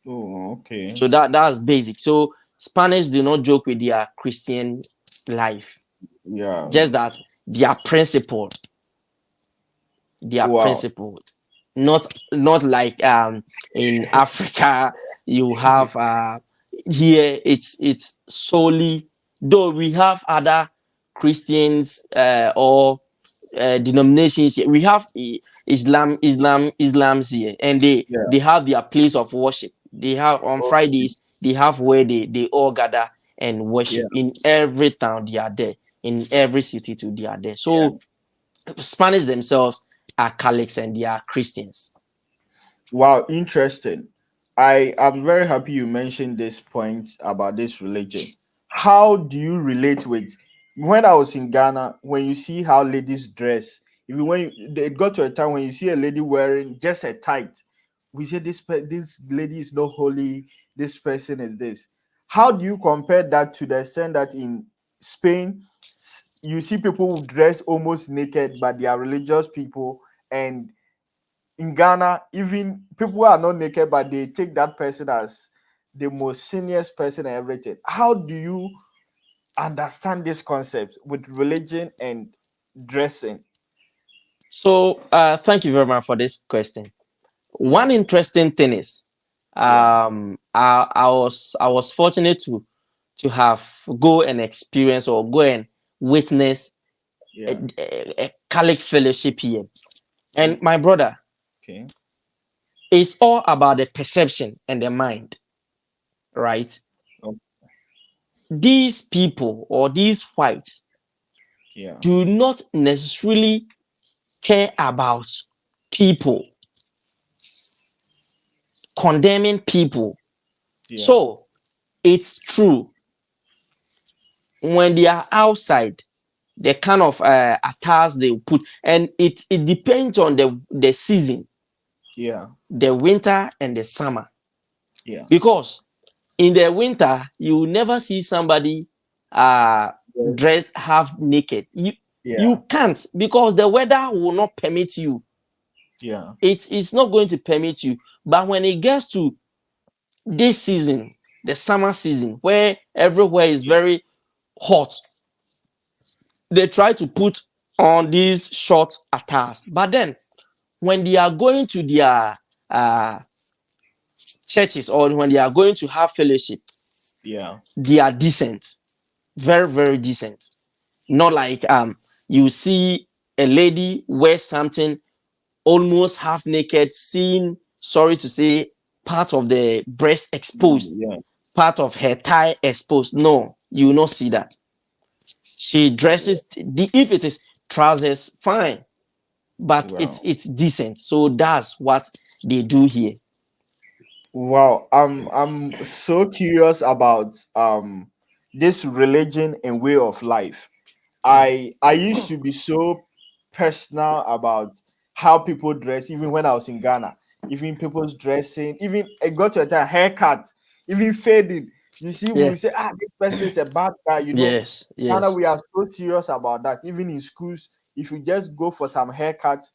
Oh, okay. So that's basic. So Spanish do not joke with their Christian life. Yeah. Just that their principle, their Wow. principle. Not like in Africa you have here it's solely, though we have other Christians or denominations here. We have Islam's here, and Yeah. they have their place of worship. They have on Okay. Fridays, they have where they all gather and Yeah. worship. In every town they are there, in every city too they are there. Yeah. So Spanish themselves are Catholics and they are Christians. Wow, interesting. I am very happy you mentioned this point about this religion. How do you relate with when I was in Ghana, when you see how ladies dress, even when it got to a time when you see a lady wearing just a tight, we say this lady is not holy, this person is this. How do you compare that to the extent that in Spain you see people who dress almost naked, but they are religious people, and in Ghana, even people who are not naked, but they take that person as the most senior person and everything. How do you understand this concept with religion and dressing? So thank you very much for this question. Yeah, One interesting thing is yeah, I was fortunate to have go and experience or go and witness yeah. a Catholic fellowship here. And Oh, my brother, okay. it's all about the perception and the mind, right? Oh, These people or these whites yeah, do not necessarily care about people, condemning people. yeah, So it's true when they are outside, the kind of attires they put, and it depends on the season, yeah, the winter and the summer. yeah. Because in the winter, you will never see somebody uh Yes. dressed half naked. You Yeah, can't, because the weather will not permit you. Yeah. It's not going to permit you. But when it gets to this season, the summer season, where everywhere is very hot, they try to put on these short attires. But then when they are going to their uh, churches, or when they are going to have fellowship, Yeah. they are decent, very, very decent. Not like you see a lady wear something almost half naked, seeing, sorry to say, part of the breast exposed, Yeah. part of her thigh exposed. No, you will not see that. She dresses if it is trousers, fine, but Wow. it's decent. So that's what they do here. Wow. I'm so curious about this religion and way of life. I used to be so personal about how people dress, even when I was in Ghana. Even people's dressing, even I got to a time haircut, even fading. You see, we Yeah. will say, this person is a bad guy. Yes. Ghana, Yes. we are so serious about that. Even in schools, if you just go for some haircuts,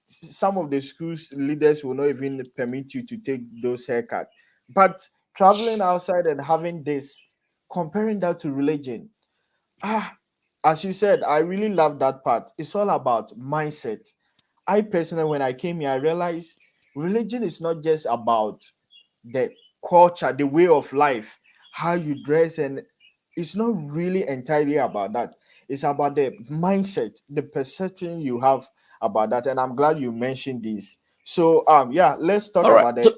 some of the schools leaders will not even permit you to take those haircuts. But traveling outside and having this, comparing that to religion, ah, as you said, I really love that part. It's all about mindset. I personally, when I came here, I realized religion is not just about the culture, the way of life, how you dress, and it's not really entirely about that. It's about the mindset, the perception you have about that. And I'm glad you mentioned this. So yeah, let's talk All right. about it.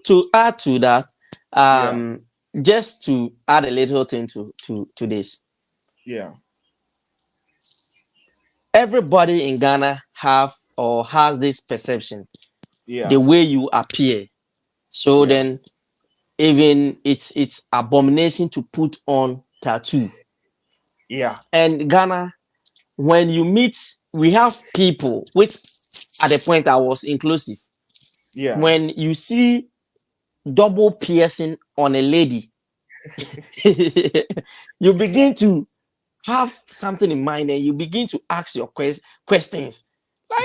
To add to that, Yeah, um, just to add a little thing to this, yeah, everybody in Ghana have or has this perception, the yeah, way you appear. So yeah, then, even it's abomination to put on tattoo. yeah, And Ghana, when you meet, we have people which at the point I was inclusive. yeah, When you see double piercing on a lady, you begin to have something in mind and you begin to ask your questions.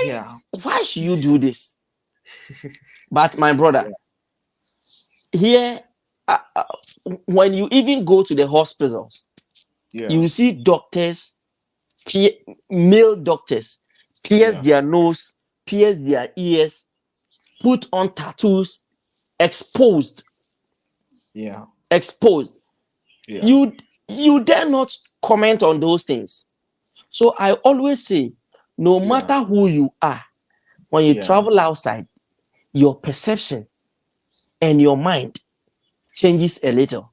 yeah, Like, why should you do this? But my brother, here, uh, uh, when you even go to the hospitals, yeah, you see doctors, male doctors, pierce yeah, their nose, pierce their ears, put on tattoos, exposed, yeah, exposed. yeah, You you dare not comment on those things. So I always say, no yeah, matter who you are, when you yeah, travel outside, your perception and your mind changes a little.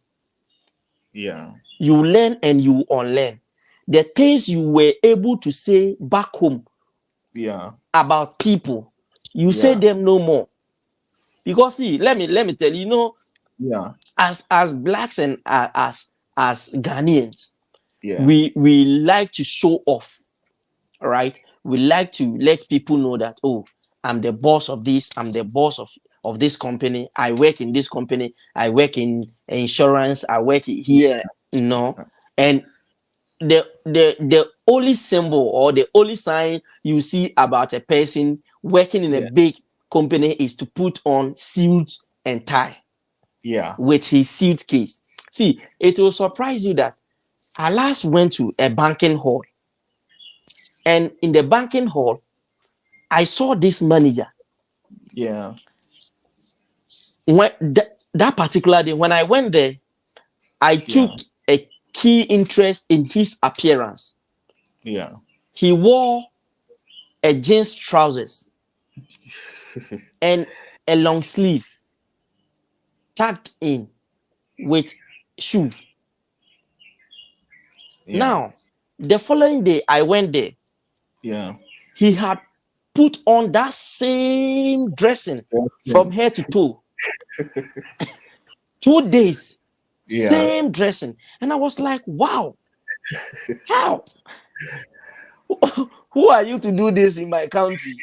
yeah, You learn and you unlearn. The things you were able to say back home yeah, about people, you say yeah, them no more. Because see, let me tell you, yeah, as blacks and as Ghanaians, yeah, we like to show off, right? We like to let people know that, oh, I'm the boss of this, I'm the boss of this company, I work in this company, I work in insurance, I work here, and the only symbol or the only sign you see about a person working in a yeah, big company is to put on suit and tie yeah, with his suitcase. See, it will surprise you that I last went to a banking hall, and in the banking hall, I saw this manager. yeah, When that particular day, when I went there, I took yeah, a key interest in his appearance. yeah, He wore a jeans trousers and a long sleeve tucked in with shoe. yeah, Now, the following day I went there, yeah. he had put on that same dressing from Interesting. head to toe. 2 days, Yeah. same dressing. And I was like, wow, how? Who are you to do this in my country?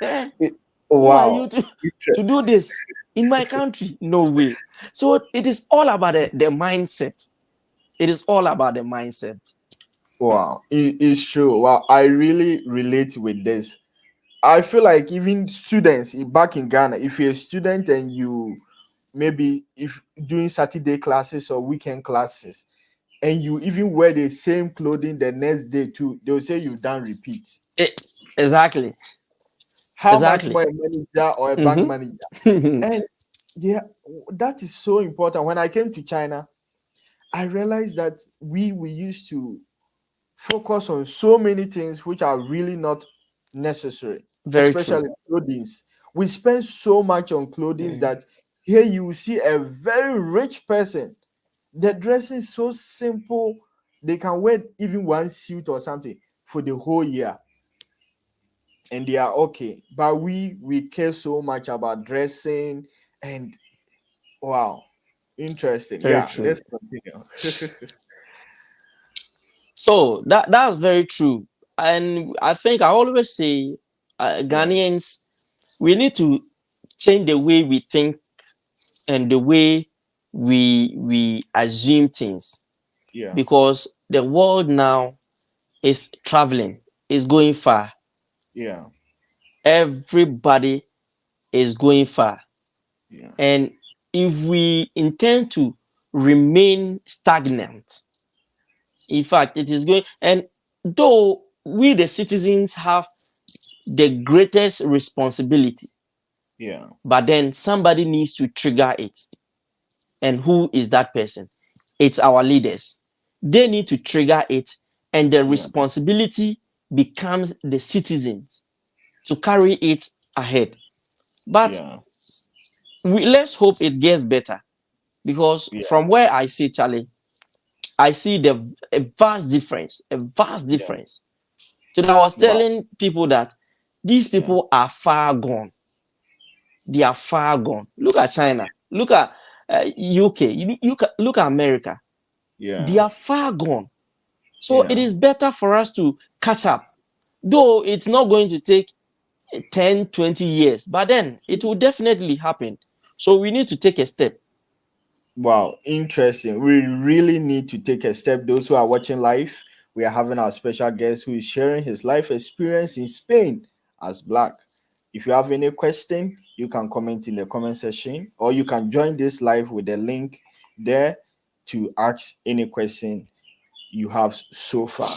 Eh? It- Who are you wow. to do this in my country? No way. So it is all about the mindset. It is all about the mindset. Wow. It's true. Wow. I really relate with this. I feel like even students back in Ghana, if you're a student and you maybe if doing Saturday classes or weekend classes, and you even wear the same clothing the next day too, they'll say you've done repeat. It, exactly. How much Exactly. more a manager or a bank manager? And yeah, that is so important. When I came to China, I realized that we used to focus on so many things which are really not necessary, Very true. especially clothing. We spend so much on clothing that here you will see a very rich person. The dressing is so simple, they can wear even one suit or something for the whole year and they are okay. But we care so much about dressing and wow, interesting. Very Yeah, true. let's continue. So that's very true. And I think I always say, Yeah, Ghanaians, we need to change the way we think and the way we assume things, yeah, because the world now is traveling, is going far. yeah, Everybody is going far. yeah, And if we intend to remain stagnant, in fact, it is going, and though we the citizens have the greatest responsibility, yeah, but then somebody needs to trigger it. And who is that person? It's our leaders. They need to trigger it, and the yeah, responsibility becomes the citizens to carry it ahead. But yeah, let's hope it gets better, because yeah, from where I see, Charlie, I see a vast difference, a vast yeah. difference. So I was Wow. telling people that these Yeah, people are far gone. They are far gone. Look at China. Look at UK. Look at America. They yeah, are far gone. So it yeah. is better for us to catch up. Though it's not going to take 10, 20 years, but then it will definitely happen. So we need to take a step. Wow, interesting. We really need to take a step. Those who are watching live, we are having our special guest who is sharing his life experience in Spain as black. If you have any question, you can comment in the comment section or you can join this live with the link there to ask any question you have so far.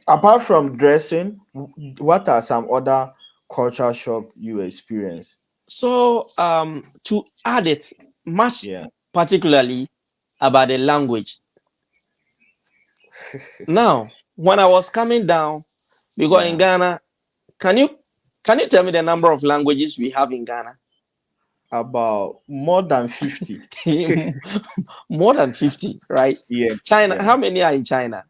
Apart from dressing, what are some other culture shock you experience? So to add it, much Yeah. particularly about the language. Now, when I was coming down, because in Yeah. Ghana, can you can you tell me the number of languages we have in Ghana? About more than 50. More than 50, right? Yeah, China, yeah. how many are in China?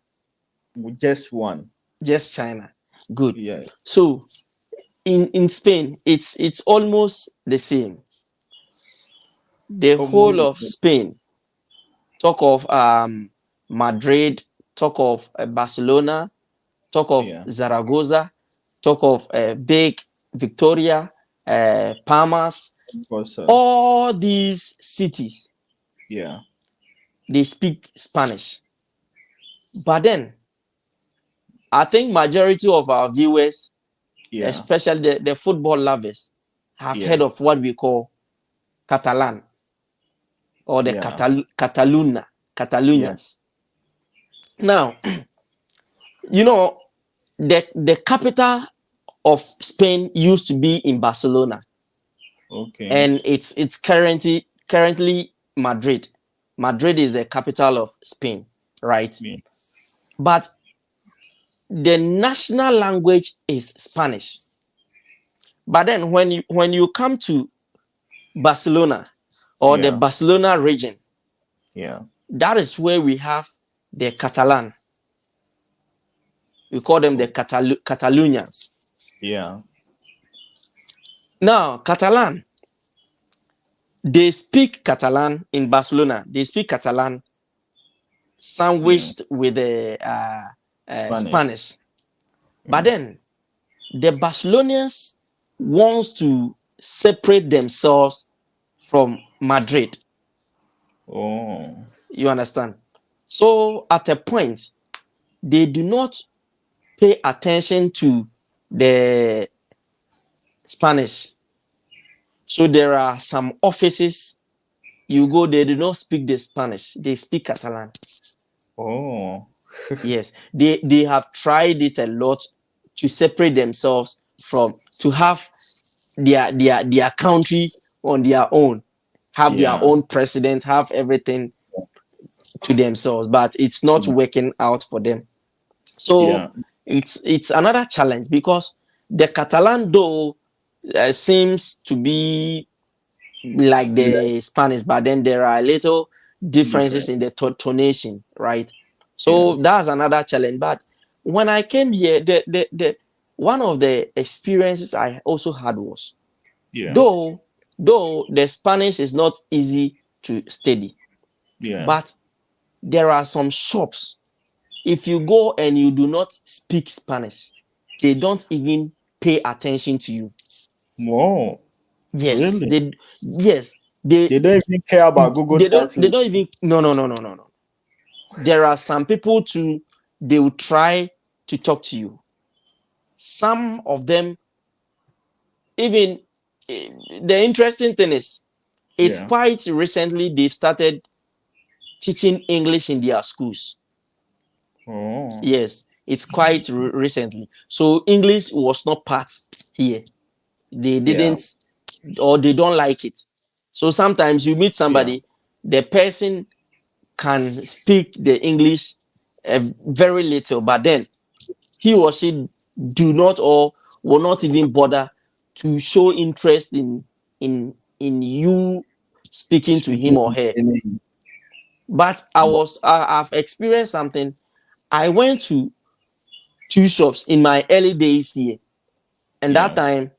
Just one. Just China. Good. Yeah. So in Spain, it's almost the same. The Almost whole the of same. Spain, talk of Madrid, talk of Barcelona, talk of Yeah. Zaragoza, talk of big Victoria, Palmas, Of course. all these cities, Yeah. they speak Spanish. But then I think majority of our viewers, Yeah. especially the football lovers, have heard Yeah. of what we call Catalan or the Yeah. Yeah. Catalunians. Now, you know, the capital of Spain used to be in Barcelona, Okay. and it's currently Madrid. Madrid is the capital of Spain, right? Yeah. But the national language is Spanish. But then when you come to Barcelona or the Yeah. Barcelona region, Yeah. that is where we have the Catalan. We call them the Oh, Catalunians. yeah. Now, Catalan, they speak Catalan in Barcelona. They speak Catalan Yeah. sandwiched with the Spanish. Spanish. But Mm. then the Barcelonians wants to separate themselves from Madrid. Oh. You understand? So at a point, they do not pay attention to the Spanish. So there are some offices you go, they do not speak the Spanish, they speak Catalan. Oh. Yes, they have tried it a lot to separate themselves from, to have their country on their own, have their Yeah. own president, have everything to themselves, but it's not Yeah. working out for them. So Yeah. it's another challenge because the Catalan though seems to be like Le- the Spanish, but then there are little differences different. in the tonation, right? Yeah. So that's another challenge. But when I came here, the one of the experiences I also had was, Yeah. though though the Spanish is not easy to study, Yeah. but there are some shops. If you go and you do not speak Spanish, they don't even pay attention to you. Whoa. Yes, Really? they They don't even care about Google they Translate. don't even, no. There are some people too, they will try to talk to you. Some of them even, the interesting thing is, it's Yeah. quite recently they've started teaching English in their schools. Oh. Yes, it's quite recently. So English was not part here. They Yeah. didn't, or they don't like it. So sometimes you meet Yeah. somebody, the person can speak the English very little, but then he or she do not or will not even bother to show interest in you speaking to him or Speaking her. in But I've experienced something. I went to two shops in my early days here, and that yeah. time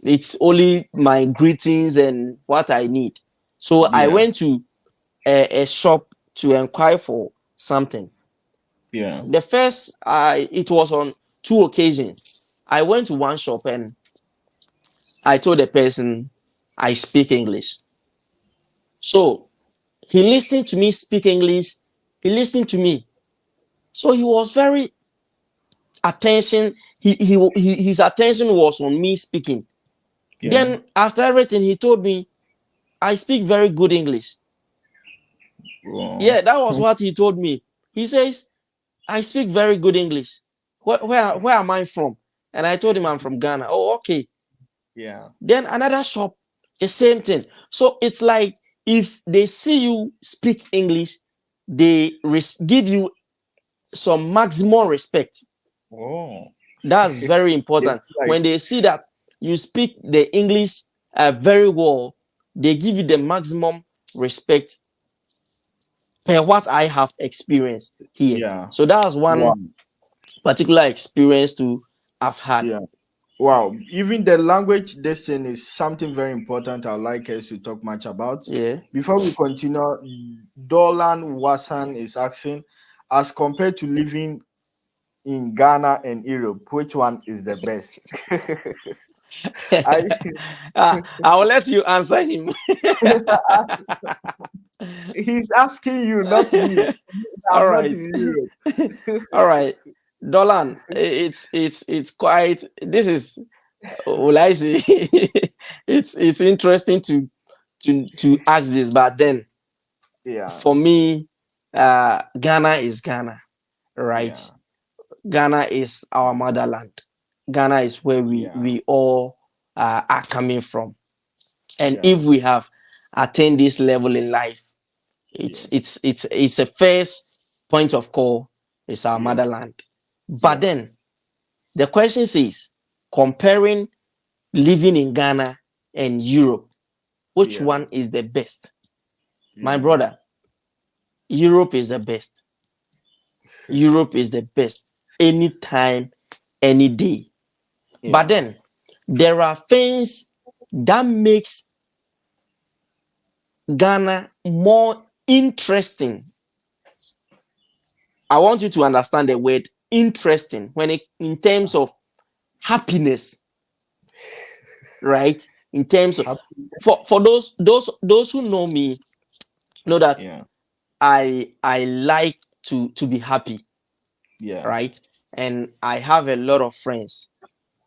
it's only my greetings and what I need. So I Yeah. went to a shop to inquire for something. Yeah. The first, it was on two occasions. I went to one shop and I told the person I speak English. So he listened to me speak English. He listened to me. So he was very attention. His attention was on me speaking. Yeah. Then after everything, he told me I speak very good English. Wow. Yeah, that was what he told me. He says I speak very good English. Where am I from? And I told him I'm from Ghana. Oh, okay. Yeah. Then another shop, the same thing. So it's like if they see you speak English, they give you some maximum respect. Oh. That's very It's important. like When they see that you speak the English very well, they give you the maximum respect per what I have experienced here. yeah. So that's Wow. one particular experience to I've had. Yeah. Wow. Even the language destination is something very important. I'd like us to talk much about. Yeah. Before we continue, Dolan Wasan is asking, as compared to living in Ghana and Europe, which one is the best? I I will let you answer him. he's asking you, not me. All I'm not right. in Europe. All right. Dolan, it's quite, this is, will I say, it's interesting to ask this, but then Yeah. for me, Ghana is Ghana, right? Yeah. Ghana is our motherland. Ghana is where Yeah. we all are coming from. And if Yeah. we have attained this level in life, Yes. it's a first point of call. It's our Yeah. motherland. But Yeah. then the question is, comparing living in Ghana and Europe, which Yeah. one is the best? My Yeah. brother, Europe is the best. Europe is the best anytime, any day. But Yeah. then there are things that makes Ghana more interesting. I want you to understand the word interesting when it in terms of happiness, right? In terms of, Happiness. for those who know me know that Yeah. I like to be happy, Yeah. right? And I have a lot of friends.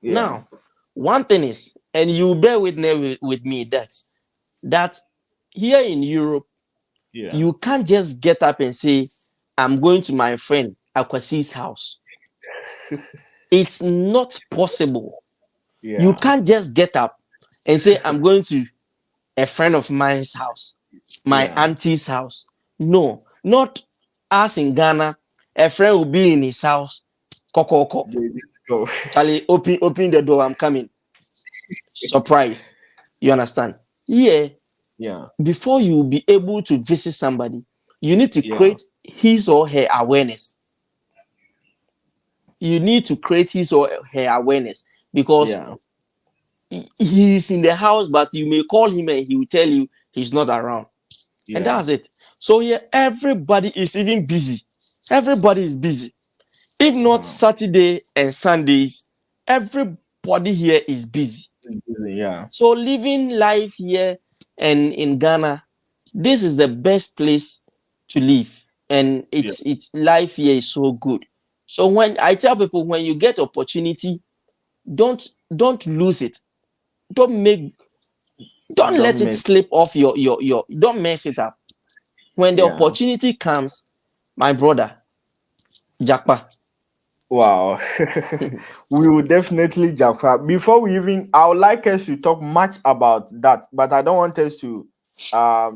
Yeah. Now, one thing is, and you bear witness with me that here in Europe, Yeah. you can't just get up and say, I'm going to my friend Akwasi's house. It's not possible. You Yeah. can't just get up and say, I'm going to a friend of mine's house, my Yeah. auntie's house. No, not us in Ghana. A friend will be in his house. Koko. Let's go. Charlie, open the door. I'm coming. Surprise. You understand? Yeah. Yeah. Before you be able to visit somebody, you need to Yeah. create his or her awareness. You need to create his or her awareness because Yeah. he's in the house, but you may call him and he will tell you he's not around. And Yeah. that's it. So here, everybody is even busy. Everybody is busy. If not Wow. Saturday and Sundays, everybody here is busy. Yeah. So living life here and in Ghana, this is the best place to live. And Yeah. it's life here is so good. So when I tell people, when you get opportunity, don't lose it. Don't make don't Don't let it miss. slip off your don't mess it up. When the Yeah. opportunity comes, my brother, Jackpa. Wow. We will definitely jump up. Before we even, I would like us to talk much about that, but I don't want us to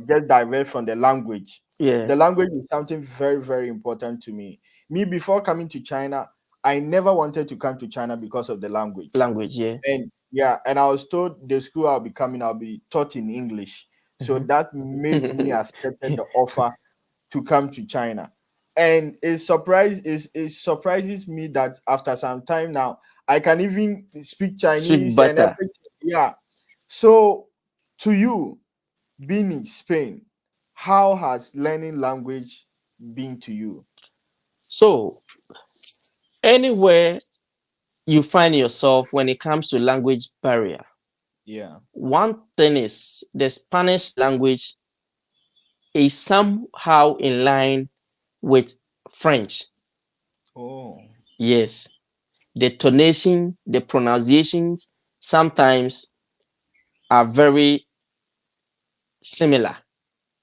get divert from the language. Yeah, The language is something very, very important to me. Me, before coming to China, I never wanted to come to China because of the language. language, yeah. And yeah, and I was told the school I'll be coming, I'll be taught in English. So that made me accepted the offer to come to China. And it surprises me that after some time now I can even speak Speak Chinese and better. everything. Yeah. So to you, being in Spain, how has learning language been to you? So anywhere you find yourself when it comes to language barrier, Yeah. one thing is the Spanish language is somehow in line with French. Oh. Yes, the tonation, the pronunciations sometimes are very similar,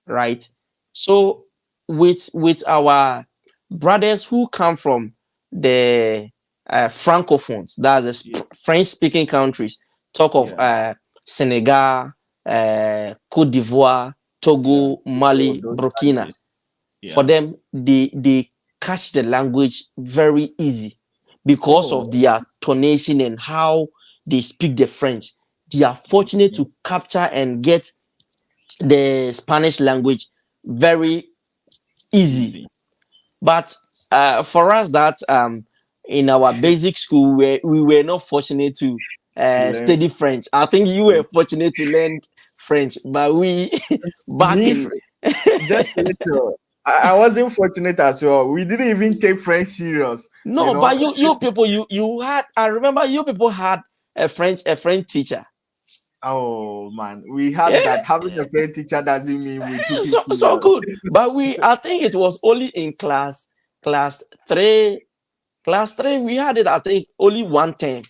right? So with our brothers who come from the francophones, that's the Yeah. French-speaking countries, talk of Yeah. Senegal, Cote d'Ivoire, Yeah. Togo, Oh, Mali, those Burkina. countries. For Yeah. them, they catch the language very easy because of Oh. their tonation and how they speak the French. They are fortunate Okay. to capture and get the Spanish language very easy. Easy But for us, that in our basic school, we were not fortunate to to learn study French. I think you were French. fortunate to learn French, but we back Me, in just a little. I wasn't fortunate as well. We didn't even take French serious, you no, know. but you people you had. I remember you people had a French teacher. Oh man, we had Yeah, that. Having a French teacher doesn't mean we took it so serious. good. But I think it was only in class three. Class three, we had it, I think, only one term.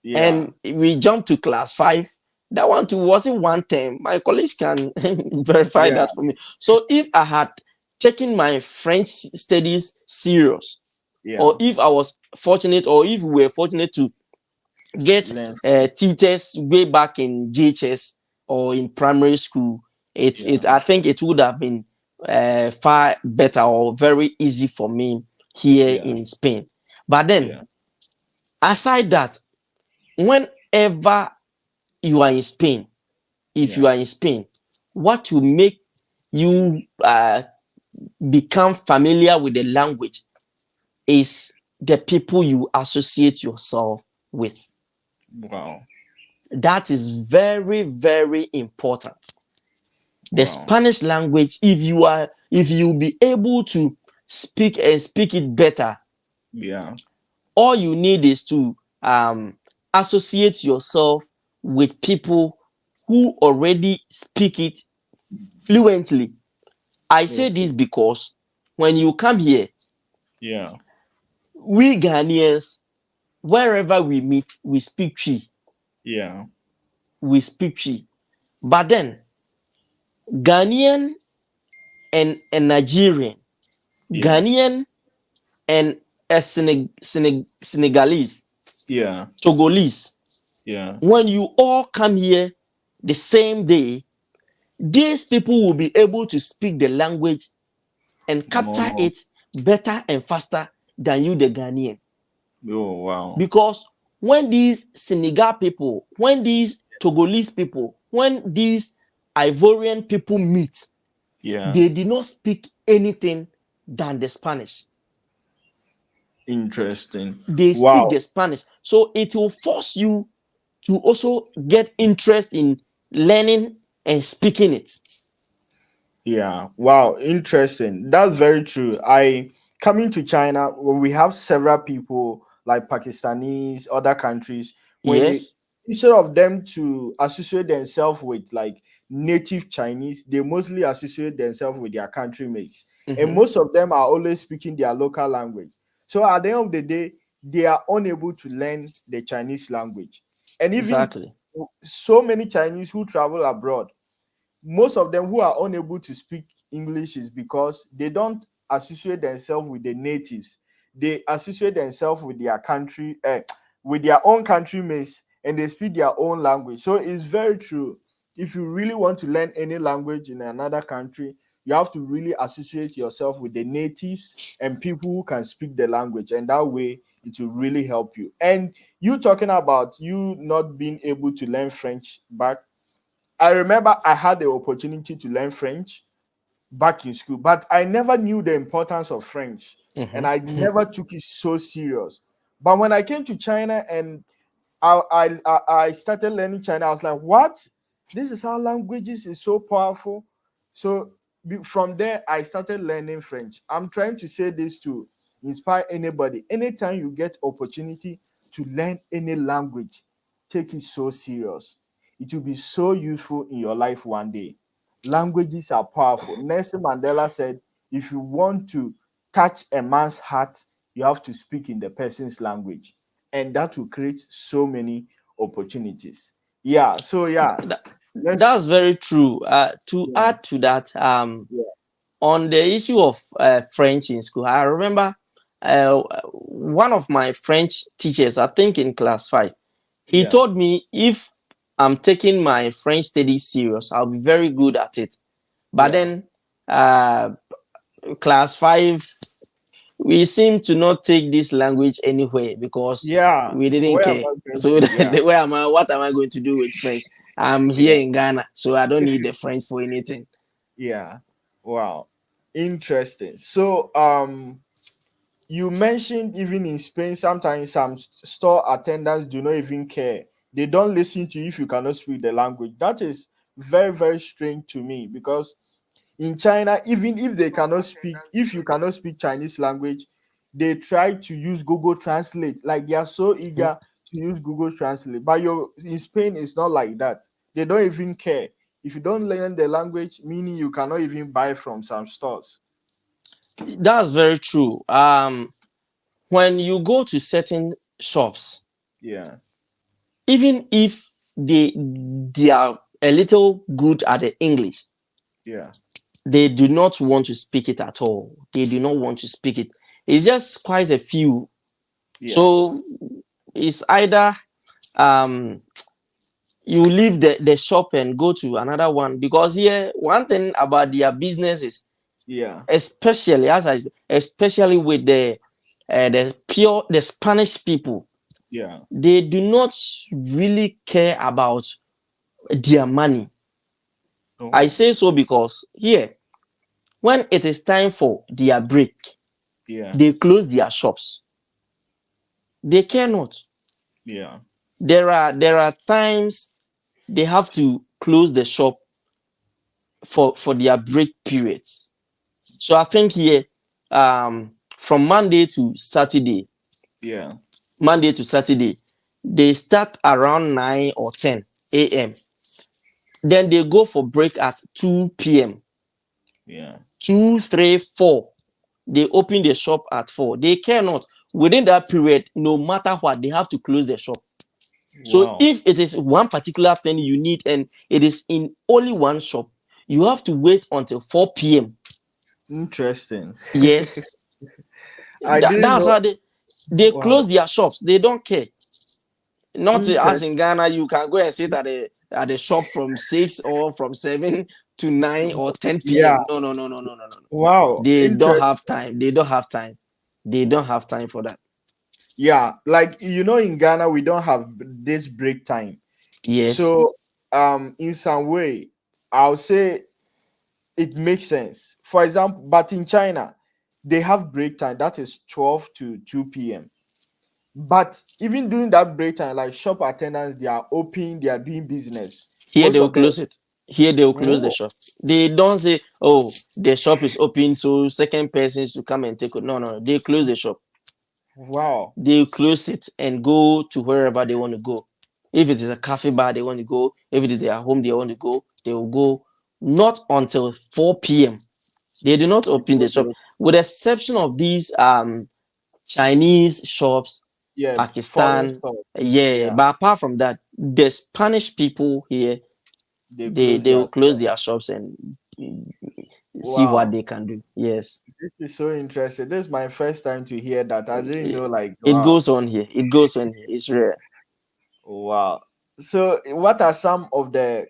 Yeah, And we jumped to class five. That one too wasn't one term. My colleagues can verify yeah, that for me. So if I had taken my French studies serious, or yeah. if I was fortunate, or if we were fortunate to get Learn. teachers way back in JHS or in primary school, Yeah, I think it would have been far better or very easy for me here yeah, in Spain. But then, yeah, aside that, whenever you are in Spain, if you yeah. are in Spain, what will make you become familiar with the language is the people you associate yourself with. Wow, That is very, very important. The wow. Spanish language, if you be able to speak and speak it better, Yeah, all you need is to associate yourself with people who already speak it fluently. I say okay. this because when you come here, Yeah, we Ghanaians, wherever we meet, we speak Twi. yeah. we speak Twi. But then Ghanaian and Nigerian, Yes. Ghanaian and a Senegalese, Yeah. Togolese, Yeah. when you all come here the same day, these people will be able to speak the language and capture More. it better and faster than you, the Ghanaian. Oh wow. Because when these Senegal people, when these Togolese people, when these Ivorian people meet, Yeah. they did not speak anything than the Spanish. Interesting. They speak Wow. the Spanish. So it will force you to also get interest in learning and speaking it. Yeah. Wow. Interesting. That's very true. I coming to China, when we have several people like Pakistanis, other countries, when they Yes. instead of them to associate themselves with like native Chinese, they mostly associate themselves with their country mates. And Mm-hmm. most of them are always speaking their local language. So at the end of the day, they are unable to learn the Chinese language. And even Exactly. so many Chinese who travel abroad, most of them who are unable to speak English is because they don't associate themselves with the natives. They associate themselves with their country, with their own countrymates, and they speak their own language. So it's very true. If you really want to learn any language in another country, you have to really associate yourself with the natives and people who can speak the language, and that way it will really help you. And you talking about you not being able to learn French back, I remember I had the opportunity to learn French back in school, but I never knew the importance of French and I Mm-hmm. never took it so serious. But when I came to China and I started learning China, I was like, what? This is how languages is so powerful. So from there, I started learning French. I'm trying to say this to inspire anybody. Anytime you get opportunity to learn any language, take it so serious. It will be so useful in your life one day. Languages are powerful. Nelson Mandela said, if you want to touch a man's heart, you have to speak in the person's language, and that will create so many opportunities. Yeah, so yeah, That, let's that's very true. To yeah, add to that, yeah, on the issue of French in school, I remember one of my French teachers, I think in class 5, he yeah, told me if I'm taking my French studies serious, I'll be very good at it. But yeah, then, uh, class 5, we seem to not take this language anywhere because yeah. we didn't Where am care. I going So to? Yeah, where am I? What am I going to do with French? I'm here yeah, in Ghana, so I don't need the French for anything. yeah. Wow, interesting. So you mentioned even in Spain, sometimes some store attendants do not even care. They don't listen to you if you cannot speak the language. That is very, very strange to me because in China, even if they cannot speak, if you cannot speak Chinese language, they try to use Google Translate. Like they are so Mhm. eager to use Google Translate. But in Spain, it's not like that. They don't even care. If you don't learn the language, meaning you cannot even buy from some stores. That's very true. When you go to certain shops, Yeah, even if they are a little good at the English, yeah, they do not want to speak it at all. They do not want to speak it. It's just quite a few. yeah, So it's either um you leave the shop and go to another one, because here one thing about their business is, yeah, especially especially with the Spanish people, yeah. they do not really care about their money. I Oh, say so because here, when it is time for their break, yeah, they close their shops. They care not. yeah, There are times they have to close the shop for their break periods. So I think here, from yeah, Monday to Saturday, they start around 9 or 10 a.m. Then they go for break at 2 p.m. yeah. 2, 3, 4. They open the shop at 4. They care not. Within that period, no matter what, they have to close the shop. So Wow. if it is one particular thing you need and it is in only one shop, you have to wait until 4 p.m. Interesting. Yes, I didn't that's know. how they close Wow. their shops. They don't care. Not as Interesting. in Ghana, you can go and sit at the shop from 6 or from 7 to 9 or 10 Yeah. p.m. No, no, no, no, no, no, no. Wow. They don't Interesting. have time. They don't have time. They don't have time for that. Yeah. Like, in Ghana, we don't have this break time. Yes. So, in some way, I'll say it makes sense. For example, but in China, they have break time that is 12 to 2 p.m. But even during that break time, like shop attendants, they are open, they are doing business. Here Most they will of them. close it. Here they will close the Oh, shop. They don't say, "Oh, the shop is open, so second persons to come and take it." No, no, no. They close the shop. wow. They close it and go to wherever they want to go. If it is a cafe bar they want to go, if it is their home they want to go, they will go not until 4 p.m. They do not open the shop, with the exception of these Chinese shops, Yeah, foreign Pakistan. stuff. Yeah, Yeah, but apart from that, the Spanish people here, they they close they their will close stuff. their shops and see what Wow. they can do. Yes, This is so interesting. This is my first time to hear that. I didn't it, know, like, it wow. goes on here. It goes on here. It's rare. Wow. So what are some of the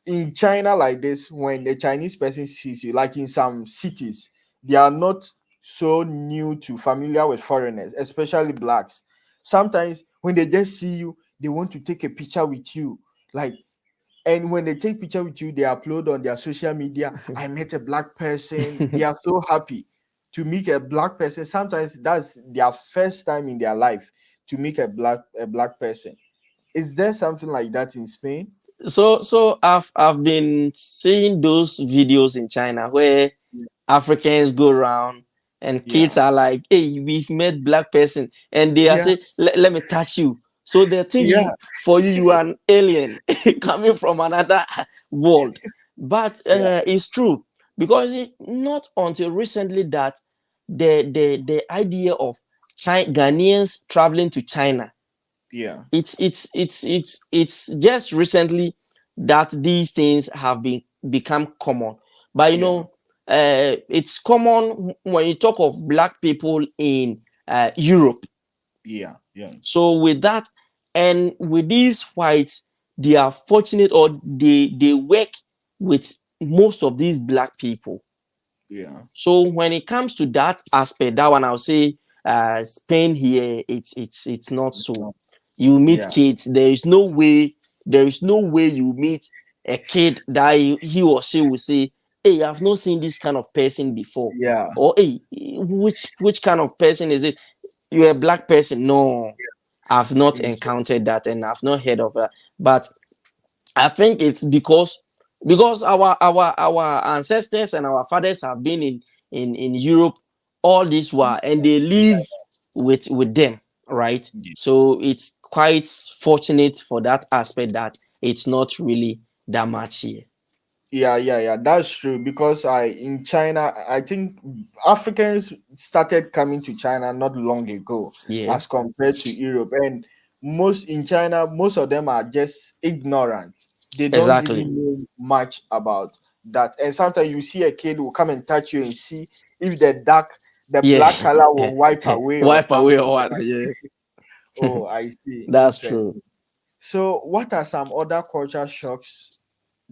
in China like this, when the Chinese person sees you, like in some cities, they are not so new to familiar with foreigners, especially blacks. Sometimes when they just see you, they want to take a picture with you. Like, and when they take picture with you, they upload on their social media. I met a black person. They are so happy to meet a black person. Sometimes that's their first time in their life to meet a black person. Is there something like that in Spain? So I've been seeing those videos in China where Africans go around and kids Yeah. are like, "Hey, we've met black person," and they are Yeah. saying, "Let me touch you." So they think Yeah. for you you are an alien coming from another world. But Yeah. it's true because not until recently that the idea of Ghanaians traveling to China, Yeah. it's just recently that these things have been become common. But Yeah. it's common when you talk of black people in Europe. Yeah. Yeah. So with that, and with these whites, they are fortunate, or they work with most of these black people. Yeah. So when it comes to that aspect, that one I'll say Spain here, it's not It's so. not. You meet Yeah. kids, there is no way you meet a kid that he or she will say, "Hey, I've not seen this kind of person before," Yeah. or "Hey, which kind of person is this? You're a black person." No, I've not encountered Interesting. that and I've not heard of that. But I think it's because our ancestors and our fathers have been in Europe all this while and they live with them, right? Yeah. So it's quite fortunate for that aspect that it's not really that much here. Yeah, yeah, yeah. That's true because in China, I think Africans started coming to China not long ago Yeah, as compared to Europe. And most in China, most of them are just ignorant. They don't really exactly. know much about that. And sometimes you see a kid will come and touch you and see if the Yeah, black color will wipe away or wipe away something or what? like. Yes, Oh, I see. that's true. Interesting. So, what are some other culture shocks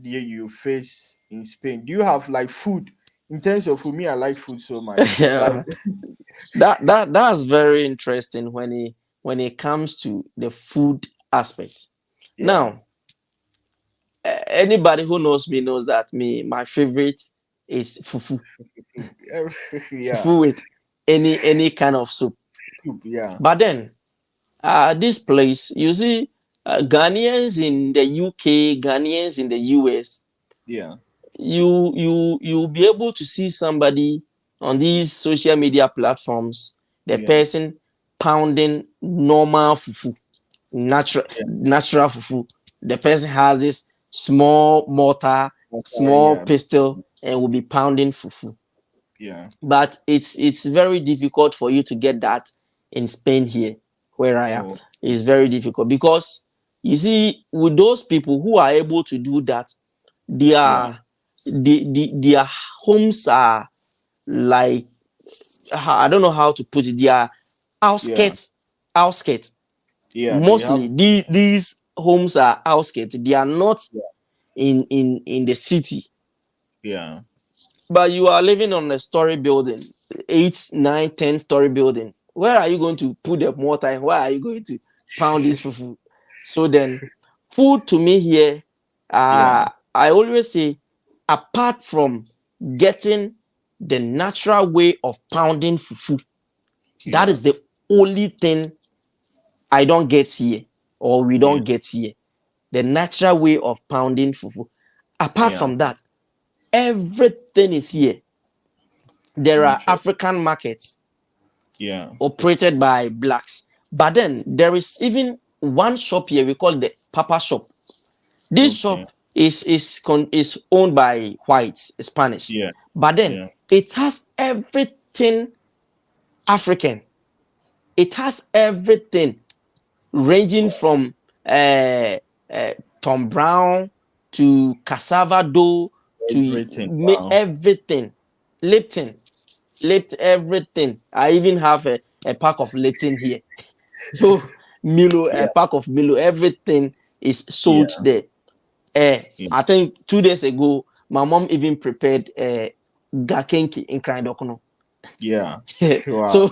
you face in Spain? Do you have like food? In terms of food, me, I like food so much. Like, That's very interesting when it comes to the food aspect. yeah, Now, anybody who knows me knows that my favorite is fufu. yeah, Fufu with any kind of soup. soup, yeah, But then, this place, you see, Ghanaians in the UK, Ghanaians in the US, yeah, you'll be able to see somebody on these social media platforms, the yeah, person pounding normal fufu, yeah, natural fufu. The person has this small mortar, small yeah, pistol, and will be pounding fufu. yeah, But it's very difficult for you to get that in Spain here. where I am. Oh, It's very difficult because you see, with those people who are able to do that, yeah, their homes are like, I don't know how to put it. They are yeah, outskirts. yeah. They have, Mostly these homes are outskirts. They are not yeah, in the city. yeah, But you are living on a story building, 8, 9, 10 story building. Where are you going to put the mortar and where are you going to pound this fufu? So then, food to me here, yeah, I always say, apart from getting the natural way of pounding fufu, that yeah, is the only thing I don't get here, or we yeah, don't get here. The natural way of pounding fufu. Apart yeah. from that, everything is here. There are Interest. African markets Yeah. operated by blacks. But then there is even one shop here we call the Papa shop. This Okay. shop is owned by whites, Spanish. Yeah. But then Yeah. it has everything African. It has everything ranging Wow. from uh, Tom Brown to cassava dough to Everything. Wow. everything. Lipton, everything. I even have a pack of Lipton here. So Milo, a Yeah. pack of Milo, everything is sold Yeah. there. Yeah. I think 2 days ago, my mom even prepared gakenki in Dokono. Yeah. Wow. So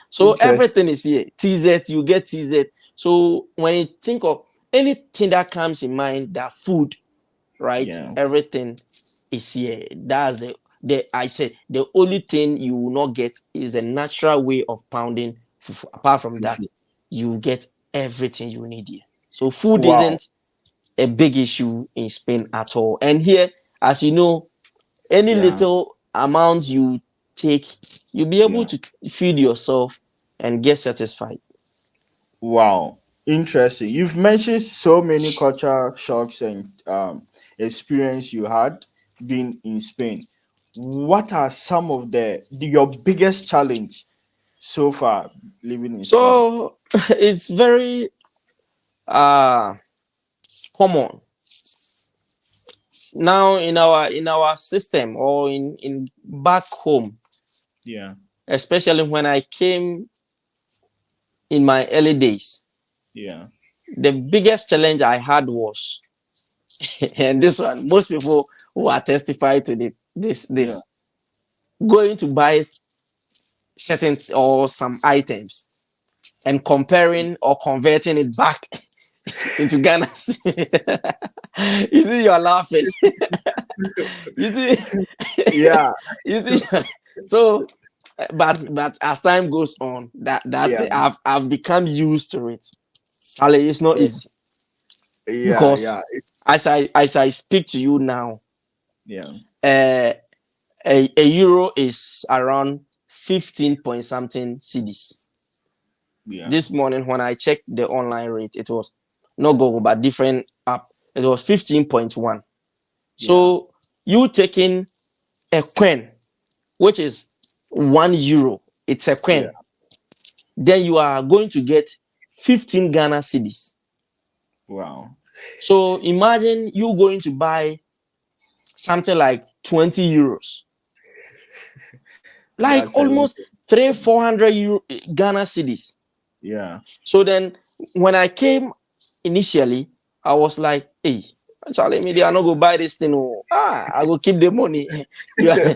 so Interest. everything is here. TZ, you get TZ. So when you think of anything that comes in mind, that food, right? Yeah. Everything is here. That's the I said the only thing you will not get is the natural way of pounding fufu. Apart from that, Fufu. you get everything you need here. So food Wow. isn't a big issue in Spain at all. And here, as you know, any Yeah. little amount you take, you'll be able Yeah. to feed yourself and get satisfied. Wow. Interesting. You've mentioned so many cultural shocks and experience you had being in Spain. What are some of your biggest challenge so far living in Spain? So it's very uh common now in our system, or in back home, Yeah. especially when I came in my early days. Yeah. The biggest challenge I had was, and this one, most people who are testify to Yeah. this going to buy certain or some items and comparing or converting it back into Ghana. You see, you're laughing. You see, Yeah. you see. So, but as time goes on, that Yeah. I've become used to it. Ali, it's not Oh, easy yeah. because Yeah. as I speak to you now, Yeah. uh, a euro is around 15 point something cedis. Yeah. This morning when I checked the online rate, it was not Google but different app. It was 15.1. Yeah. So you taking a coin, which is €1, it's a Yeah. coin. Then you are going to get 15 Ghana cedis. Wow. So imagine you going to buy something like €20, like That's a lot. almost 300-400 euro Ghana cedis. Yeah. So then when I came initially, I was like, hey, Charlie, maybe I not go buy this thing. Oh, I go keep the money. you,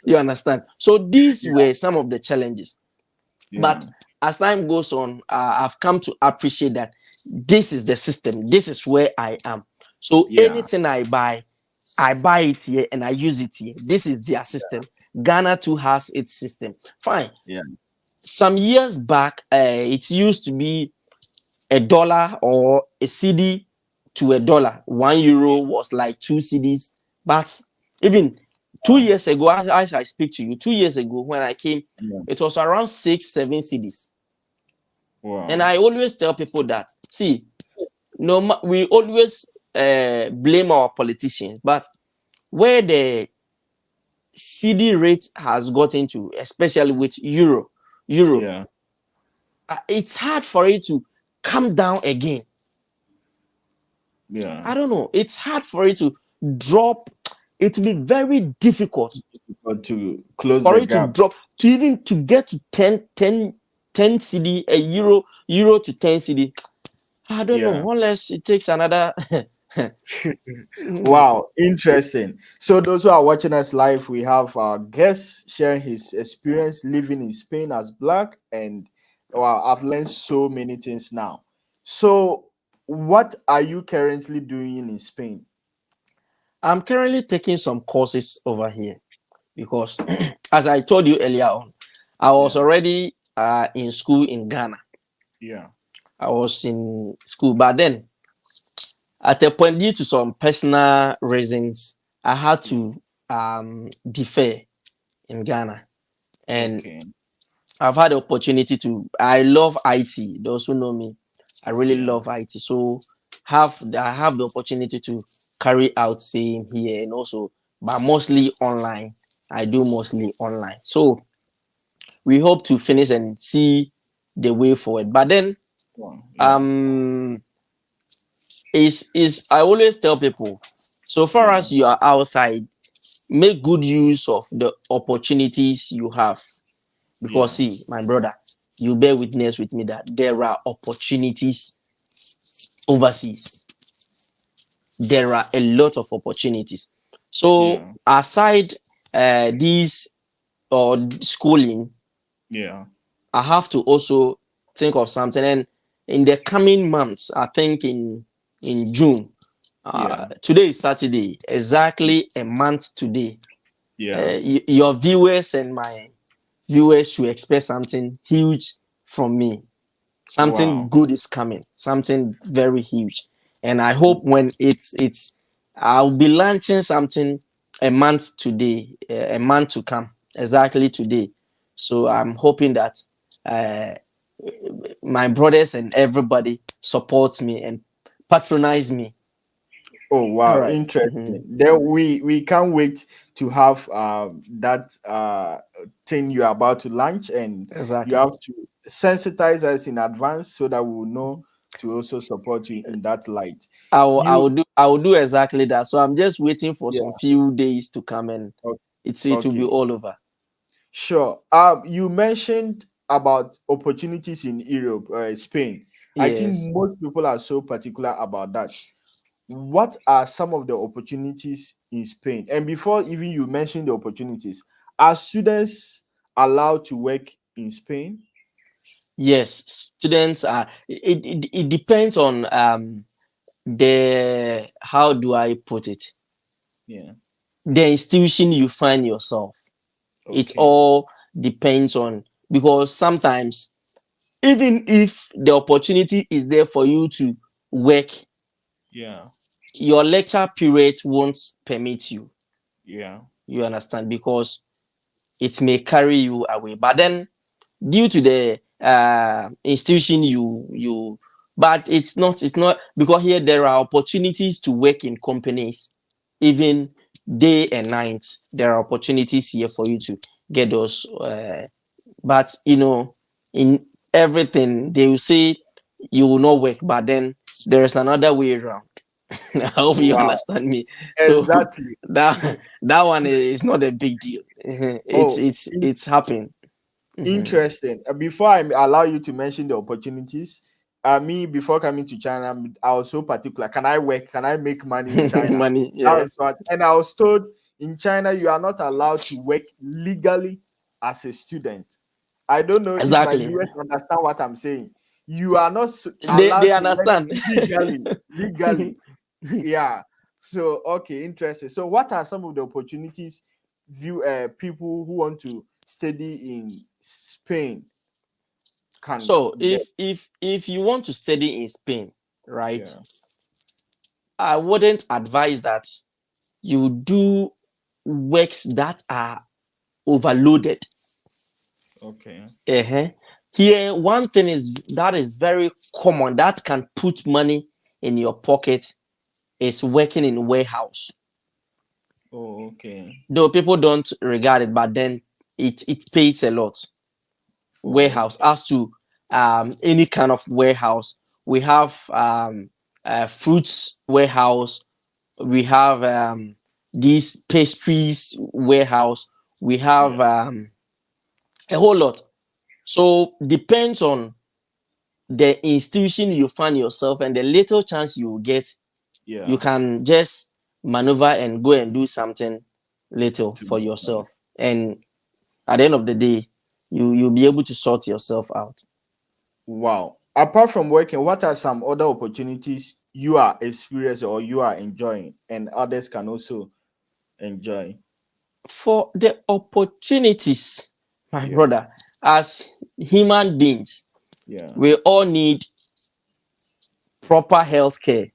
you understand? So these Yeah. were some of the challenges. Yeah. But as time goes on, I've come to appreciate that this is the system. This is where I am. So Yeah. anything I buy it here and I use it here. This is their system. Ghana too has its system. Fine. Yeah. Some years back, it used to be $1 or a CD to $1. €1 was like 2 CDs. But even 2 years ago, as I speak to you, 2 years ago when I came, Yeah. it was around 6, 7 CDs. And Wow. I always tell people that, see, no, we always blame our politicians, but where the CD rate has gotten to, especially with euro, Yeah. it's hard for it to come down again. Yeah. I don't know. It's hard for it to drop. It will be very difficult But to close for the it to gap. drop to even to get to 10 CD, a euro to 10 CD. I don't Yeah. know, unless it takes another. Wow, interesting. So those who are watching us live, we have our guest sharing his experience living in Spain as black, and wow, I've learned so many things now. So, what are you currently doing in Spain? I'm currently taking some courses over here because, as I told you earlier on, I was Yeah, already in school in Ghana. yeah, I was in school, but then at a point, due to some personal reasons, I had yeah. to defer in Ghana. And Okay, I've had the opportunity to. I love IT. Those who know me, I really yeah, love IT. So I have the opportunity to carry out same here and also, but mostly online. I do mostly online. So we hope to finish and see the way forward. But then wow, yeah, um is I always tell people, so far yeah, as you are outside, make good use of the opportunities you have. Because yeah. see, my brother, you bear witness with me that there are opportunities overseas. There are a lot of opportunities. So Yeah, aside these or schooling, yeah, I have to also think of something. And in the coming months, I think in June, yeah, today is Saturday, exactly a month today. yeah. Your viewers and my viewers should expect something huge from me. Something Wow. good is coming, something very huge. And I hope when it's I'll be launching something a month today, a month to come, exactly today. So I'm hoping that uh, my brothers and everybody support me and patronize me. Oh All wow, right. interesting. Then we can't wait to have that thing you're about to launch, and you Exactly. have to sensitize us in advance so that we will know to also support you in that light. You I will do exactly that. So I'm just waiting for some yeah, few days to come and o- it will be okay. all over. Sure. You mentioned about opportunities in Europe, Spain. I think Yes. most people are so particular about that. What are some of the opportunities in Spain? And before even you mention the opportunities, are students allowed to work in Spain? Yes, students are. It depends on the how do I put it? Yeah. The institution you find yourself. It Okay. all depends on, because sometimes even if the opportunity is there for you to work, Yeah. your lecture period won't permit you. Yeah. You understand? Because it may carry you away. But then due to the institution but it's not because here there are opportunities to work in companies even day and night. There are opportunities here for you to get those but in everything they will say you will not work, but then there is another way around. I hope you Wow. understand me. So Exactly. that one is not a big deal. it's Oh, it's it's happening. Mhm. interesting. Before I allow you to mention the opportunities, me before coming to China, I was so particular. Can I work? Can I make money in China? Money, That was yes, what, and I was told in China you are not allowed to work legally as a student. I don't know if my exactly. viewers understand what I'm saying. You are not They allowed to work understand. legally. Legally, yeah. So okay, interesting. So what are some of the opportunities people who want to study in Spain can So get? if you want to study in Spain, right, Yeah. I wouldn't advise that you do works that are overloaded. Okay. Uh-huh. Here, one thing is that is very common that can put money in your pocket is working in warehouse. Oh, okay. Though people don't regard it, but then it pays a lot. Oh, Warehouse okay. as to any kind of warehouse. We have fruits warehouse. We have these pastries warehouse. We have Yeah. a whole lot. So depends on the institution you find yourself and the little chance you will get, you Yeah. can just maneuver and go and do something little To for make money. yourself. And at the end of the day, you'll be able to sort yourself out. Wow. Apart from working, what are some other opportunities you are experiencing or you are enjoying and others can also enjoy? For the opportunities, my Yeah. brother, as human beings, Yeah. we all need proper health care.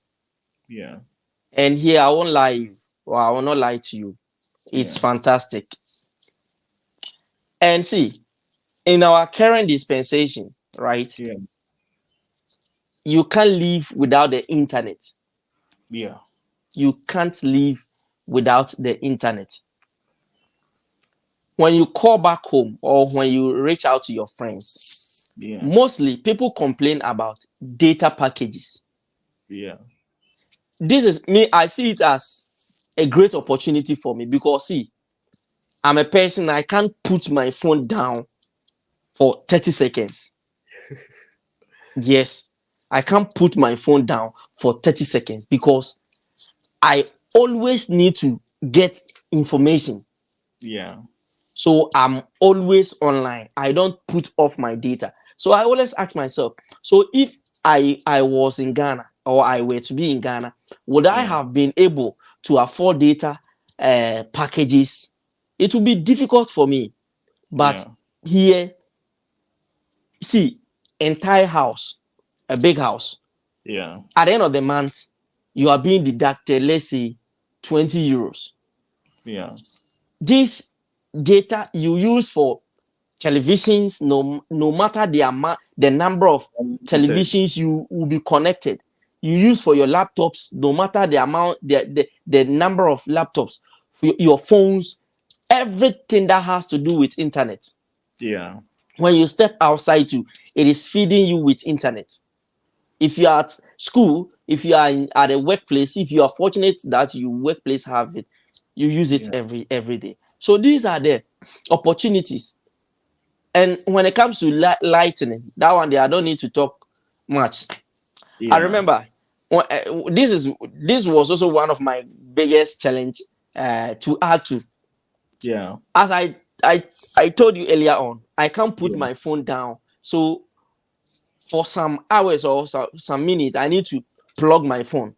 Yeah. And here I won't lie you, or I will not lie to you. It's Yeah. fantastic. And see, in our current dispensation, right? Yeah. You can't live without the internet. Yeah. You can't live without the internet. When you call back home or when you reach out to your friends, Yeah. mostly people complain about data packages. Yeah. This is me, I see it as a great opportunity for me because see, I'm a person, I can't put my phone down for 30 seconds. Yes, I can't put my phone down for 30 seconds because I always need to get information. Yeah. So I'm always online. I don't put off my data. So I always ask myself, so if I was in Ghana or I were to be in Ghana, would I Yeah. have been able to afford data packages? It would be difficult for me. But Yeah. here, see, entire house, a big house. Yeah. At the end of the month, you are being deducted, let's say, 20 euros. Yeah. This data you use for televisions, no matter the amount, the number of Unlimited. televisions you will be connected, you use for your laptops, no matter the amount, the number of laptops, for your phones, everything that has to do with internet. Yeah. When you step outside to, it is feeding you with internet. If you are at school, if you are at a workplace, if you are fortunate that your workplace have it, you use it Yeah. every day. So these are the opportunities. And when it comes to lightning, that one day I don't need to talk much. I Yeah. remember this was also one of my biggest challenge to add to. Yeah. As I I told you earlier on, I can't put Yeah. my phone down. So for some hours or some minutes, I need to plug my phone,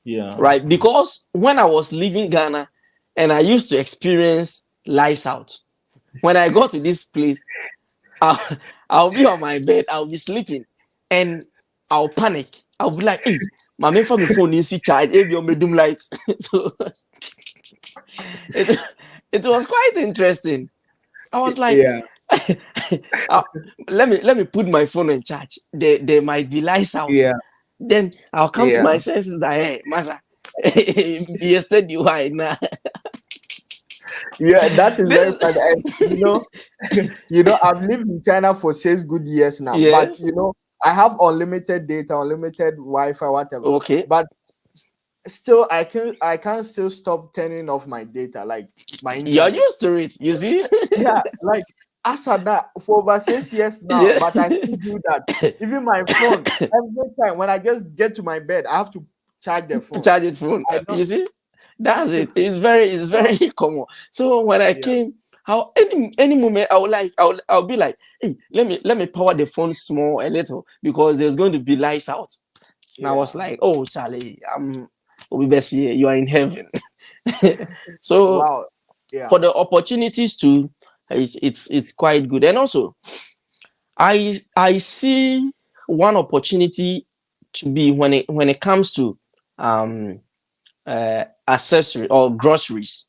Yeah. right? Because when I was leaving Ghana and I used to experience lights out, when I got to this place, I'll, I'll be on my bed, I'll be sleeping, and I'll panic. I'll be like, hey, my main family phone is charge, maybe on medium lights. So it, it was quite interesting. I was like, Yeah. uh, let me put my phone on charge. There might be lights out. Yeah. Then I'll come to Yeah. my senses that hey, Masa, yesterday why now? Yeah, that is very This funny. And, I've lived in China for 6 good years now, but yes, I have unlimited data, unlimited Wi-Fi, whatever. okay. But still, I can't still stop turning off my data, like my You're internet. used to it, you see. Yeah, like as at that for over 6 years now, Yeah. but I still do that. Even my phone, every time when I just get to my bed, I have to charge the phone. Charge it phone. I You don't. see, that's it. It's very Wow. common. So when I Yeah. came, how any moment I'll be like, hey, let me power the phone small a little because there's going to be lights out. And I was Yeah. like, oh Charlie, Obi Bessie, you are in heaven. So Wow. for Yeah. the opportunities to, it's quite good. And also I see one opportunity to be when it comes to um accessory or groceries,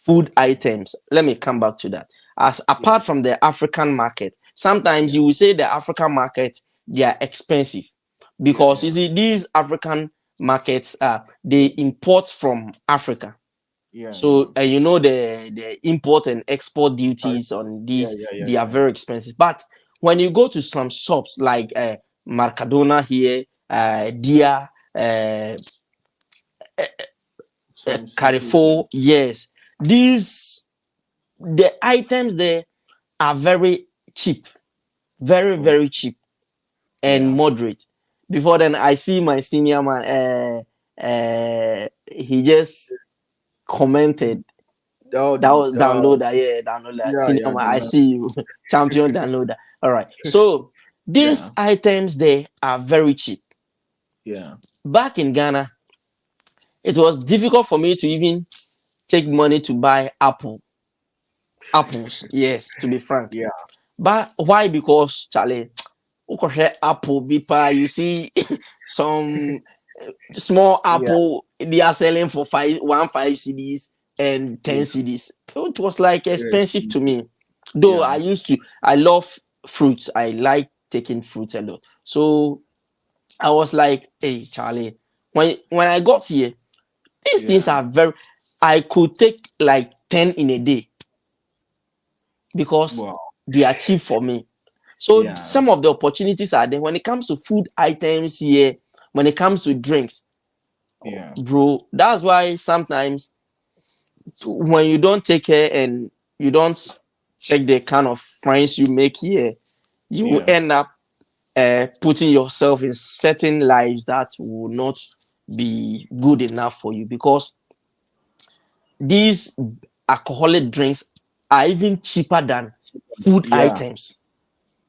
food items. Let me come back to that. As Yeah. apart from the African market, sometimes Yeah. you will say the African market, they are expensive Yeah. because you Yeah. see these African markets, they import from Africa. Yeah. Yeah. So the import and export duties Taxes. on Yeah. these, Yeah. Yeah. they are Yeah. very expensive. But when you go to some shops like Mercadona here, Dia, Some cities. Carrefour, yes, these the items there are very cheap, very Oh, very cheap and yeah. moderate. Before then, I see my senior man. He just commented Oh, that was downloader. Yeah, downloader. yeah, Senior yeah, man, the I see you, champion downloader. All right. So yeah, these items there are very cheap. yeah, Back in Ghana, it was difficult for me to even take money to buy apples. Yes, to be frank. yeah, But why? Because Charlie, apple bipa, you see some small yeah, apple they are selling for 5 and 10 yeah, cedis. It was like yes, expensive to me. Though yeah, I love fruits. I like taking fruits a lot. So I was like, hey Charlie, when I got here, these things yeah. are very I could take like 10 in a day because Wow, they are cheap for me. So yeah, some of the opportunities are there when it comes to food items here, when it comes to drinks, yeah, bro. That's why sometimes when you don't take care and you don't check the kind of friends you make here, you yeah, end up putting yourself in certain lives that will not be good enough for you because these alcoholic drinks are even cheaper than food yeah, items.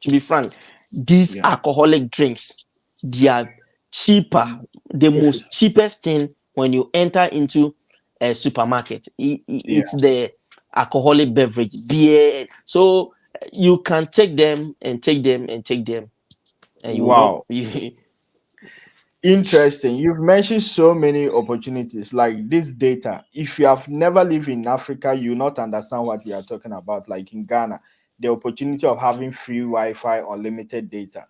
To be frank, these yeah. alcoholic drinks, they are cheaper, Mm, the if most cheapest thing when you enter into a supermarket. yeah, It's the alcoholic beverage, beer. So you can take them and take them and take them, and you will not. wow. Interesting. You've mentioned so many opportunities like this data. If you have never lived in Africa, you not understand what we are talking about. Like in Ghana, the opportunity of having free Wi-Fi, unlimited data.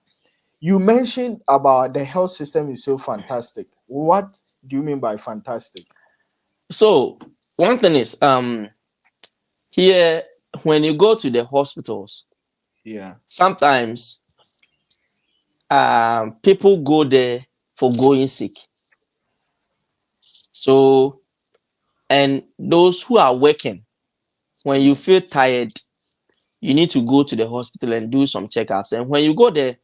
You mentioned about the health system is so fantastic. What do you mean by fantastic? So one thing is here when you go to the hospitals, Yeah, sometimes people go there for going sick. So and those who are working, when you feel tired, you need to go to the hospital and do some checkups. And when you go there,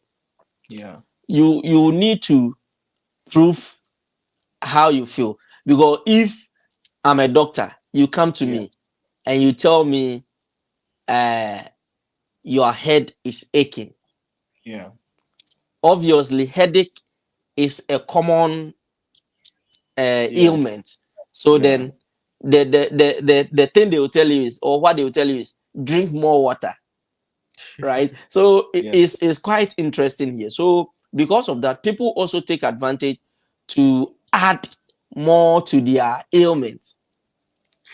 yeah, you need to prove how you feel. Because if I'm a doctor, you come to yeah, me and you tell me uh, your head is aching. yeah, Obviously, headache is a common yeah, ailment. So yeah, then the thing they will tell you is, or what they will tell you is, drink more water, right? So yeah, it's quite interesting here. So because of that, people also take advantage to add more to their ailments.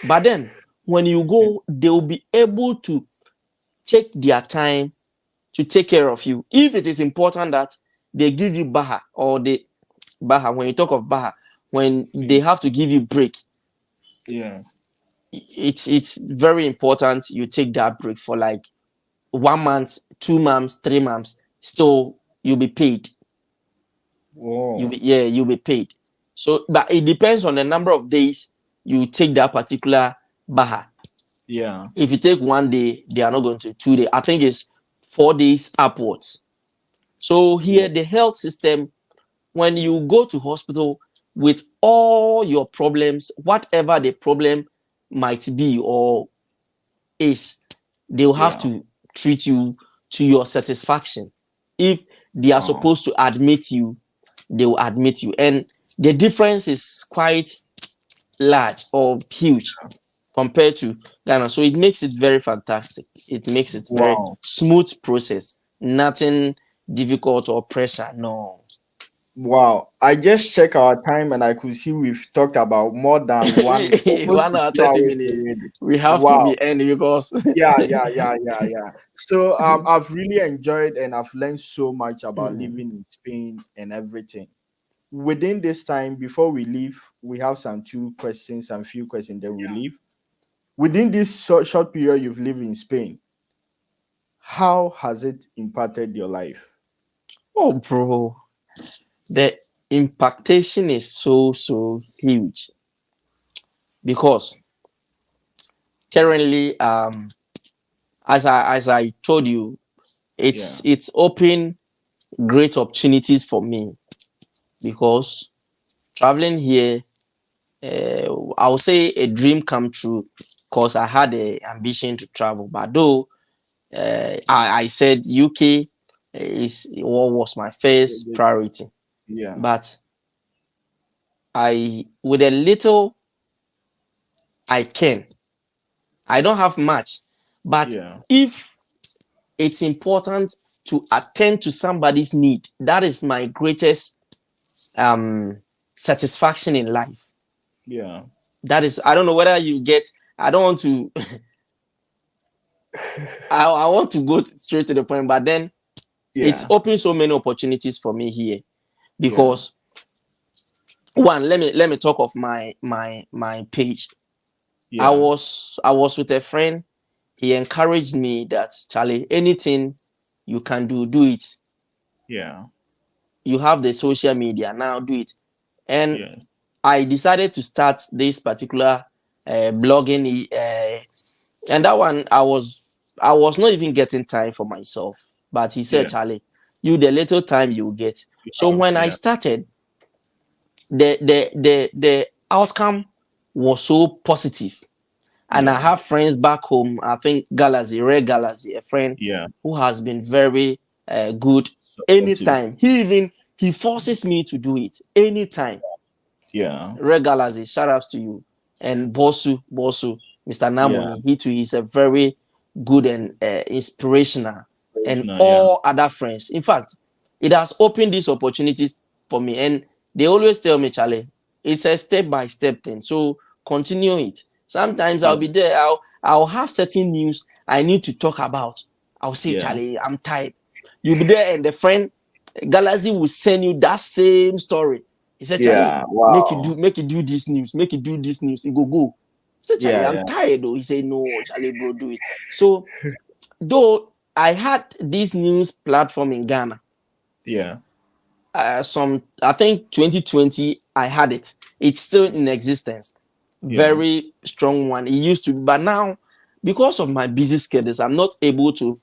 But then when you yeah, go, they will be able to take their time to take care of you. If it is important that they give you baha or they baha, when you talk of baha, when they have to give you break, yeah. it's very important you take that break for like 1 month, 2 months, 3 months. Still, you'll be paid. Whoa, You'll be paid. So, but it depends on the number of days you take that particular baha. yeah, If you take 1 day, they are not going to 2 days. I think it's 4 days upwards. So here, whoa, the health system, when you go to hospital with all your problems, whatever the problem might be or is, they'll have yeah. to treat you to your satisfaction. If they are Wow, supposed to admit you, they will admit you. And the difference is quite large or huge compared to Ghana. So it makes it very fantastic. It makes it very wow. smooth process. Nothing difficult or pressure. No. Wow, I just check our time and I could see we've talked about more than one, almost 1 hour, two 30 hours minutes. already. We have to Wow. be ending because Yeah. So I've really enjoyed and I've learned so much about mm, living in Spain and everything. Within this time, before we leave, we have some few questions that we leave. Within this short period you've lived in Spain, How has it impacted your life? Oh, bro, the impactation is so huge because currently, as I told you, Yeah, it's open great opportunities for me because traveling here, I would say a dream come true because I had a ambition to travel. But though I said UK is what was my first priority, yeah, but I with a little I can. I don't have much, but yeah, if it's important to attend to somebody's need, that is my greatest um satisfaction in life. yeah, That is, I don't know whether you get. I don't want to. I want to go straight to the point, but then it's yeah, opened so many opportunities for me here yeah, because one, let me talk of my page. yeah, I was with a friend. He encouraged me that Charlie, anything you can do, do it. yeah, You have the social media now, do it. And yeah, I decided to start this particular blogging, and that one I was not even getting time for myself. But he said, yeah. Charlie, you the little time you get. You So have, when I yeah, started, the outcome was so positive. And I yeah, have friends back home. I think Galaxy, Ray Galaxy, a friend yeah. who has been very good. Supportive. Anytime he forces me to do it. Anytime. Yeah, Ray Galaxy, shout outs to you. And Bosu, Mr. yeah. Namoni, he too is a very good and inspirational, and Original, yeah, all other friends. In fact, it has opened this opportunity for me. And they always tell me, Charlie, it's a step by step thing. So continue it. Sometimes I'll yeah, be there, I'll have certain news I need to talk about. I'll say, yeah, Charlie, I'm tired. You'll be there, and the friend Galaxy will send you that same story. He said, Charlie, yeah. Wow. make it do this news, make it do this news. He go. I said, Charlie, Yeah, I'm yeah, tired though. He said, no, Charlie, bro, do it. So though I had this news platform in Ghana, yeah, some I think 2020 I had it. It's still in existence. yeah. Very strong one. It used to be, but now because of my busy schedules, I'm not able to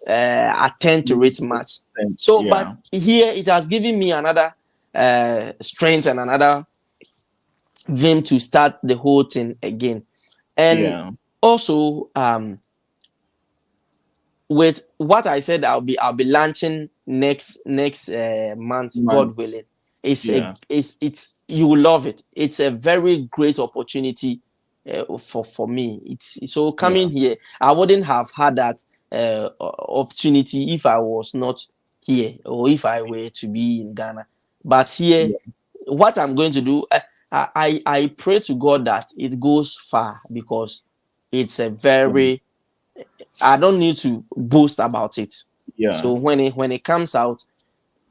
attend to it much. So, Yeah, but here it has given me another strength and another vim to start the whole thing again. And yeah, also, with what I said, I'll be launching next month, God months. willing. Yeah, It's you will love it. It's a very great opportunity for me. It's so yeah, coming here. I wouldn't have had that opportunity if I was not here or if I were to be in Ghana. But here, yeah, what I'm going to do, I pray to God that it goes far because it's a yeah, very I don't need to boast about it. yeah, So when it comes out,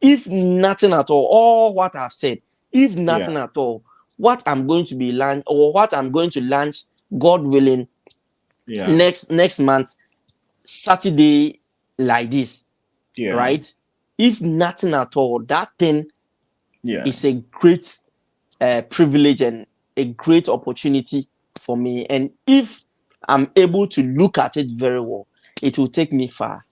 if nothing at all what I've said, if yeah, nothing at all, what I'm going to be launch or what I'm going to launch, God willing, yeah, next month, Saturday like this, yeah, right? If nothing at all, that thing yeah. is a great privilege and a great opportunity for me. And if I'm able to look at it very well, it will take me far.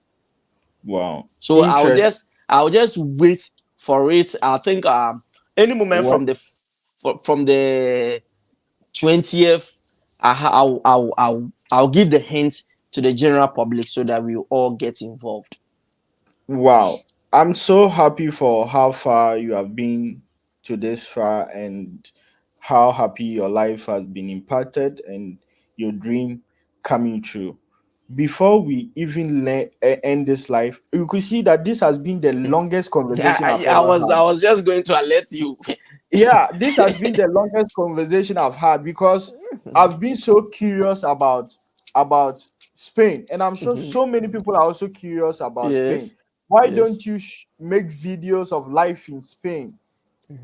Wow. So Interest. I'll just wait for it. I think any moment What? from the 20th, I'll give the hint to the general public so that we all get involved. Wow. I'm so happy for how far you have been to this far and how happy your life has been impacted and your dream coming true. Before we even end this life, you could see that this has been the longest conversation I've I ever was had. I was just going to alert you. Yeah, this has been the longest conversation I've had because I've been so curious about Spain, and I'm sure so many people are also curious about Spain. Yes, Why yes, don't you make videos of life in Spain?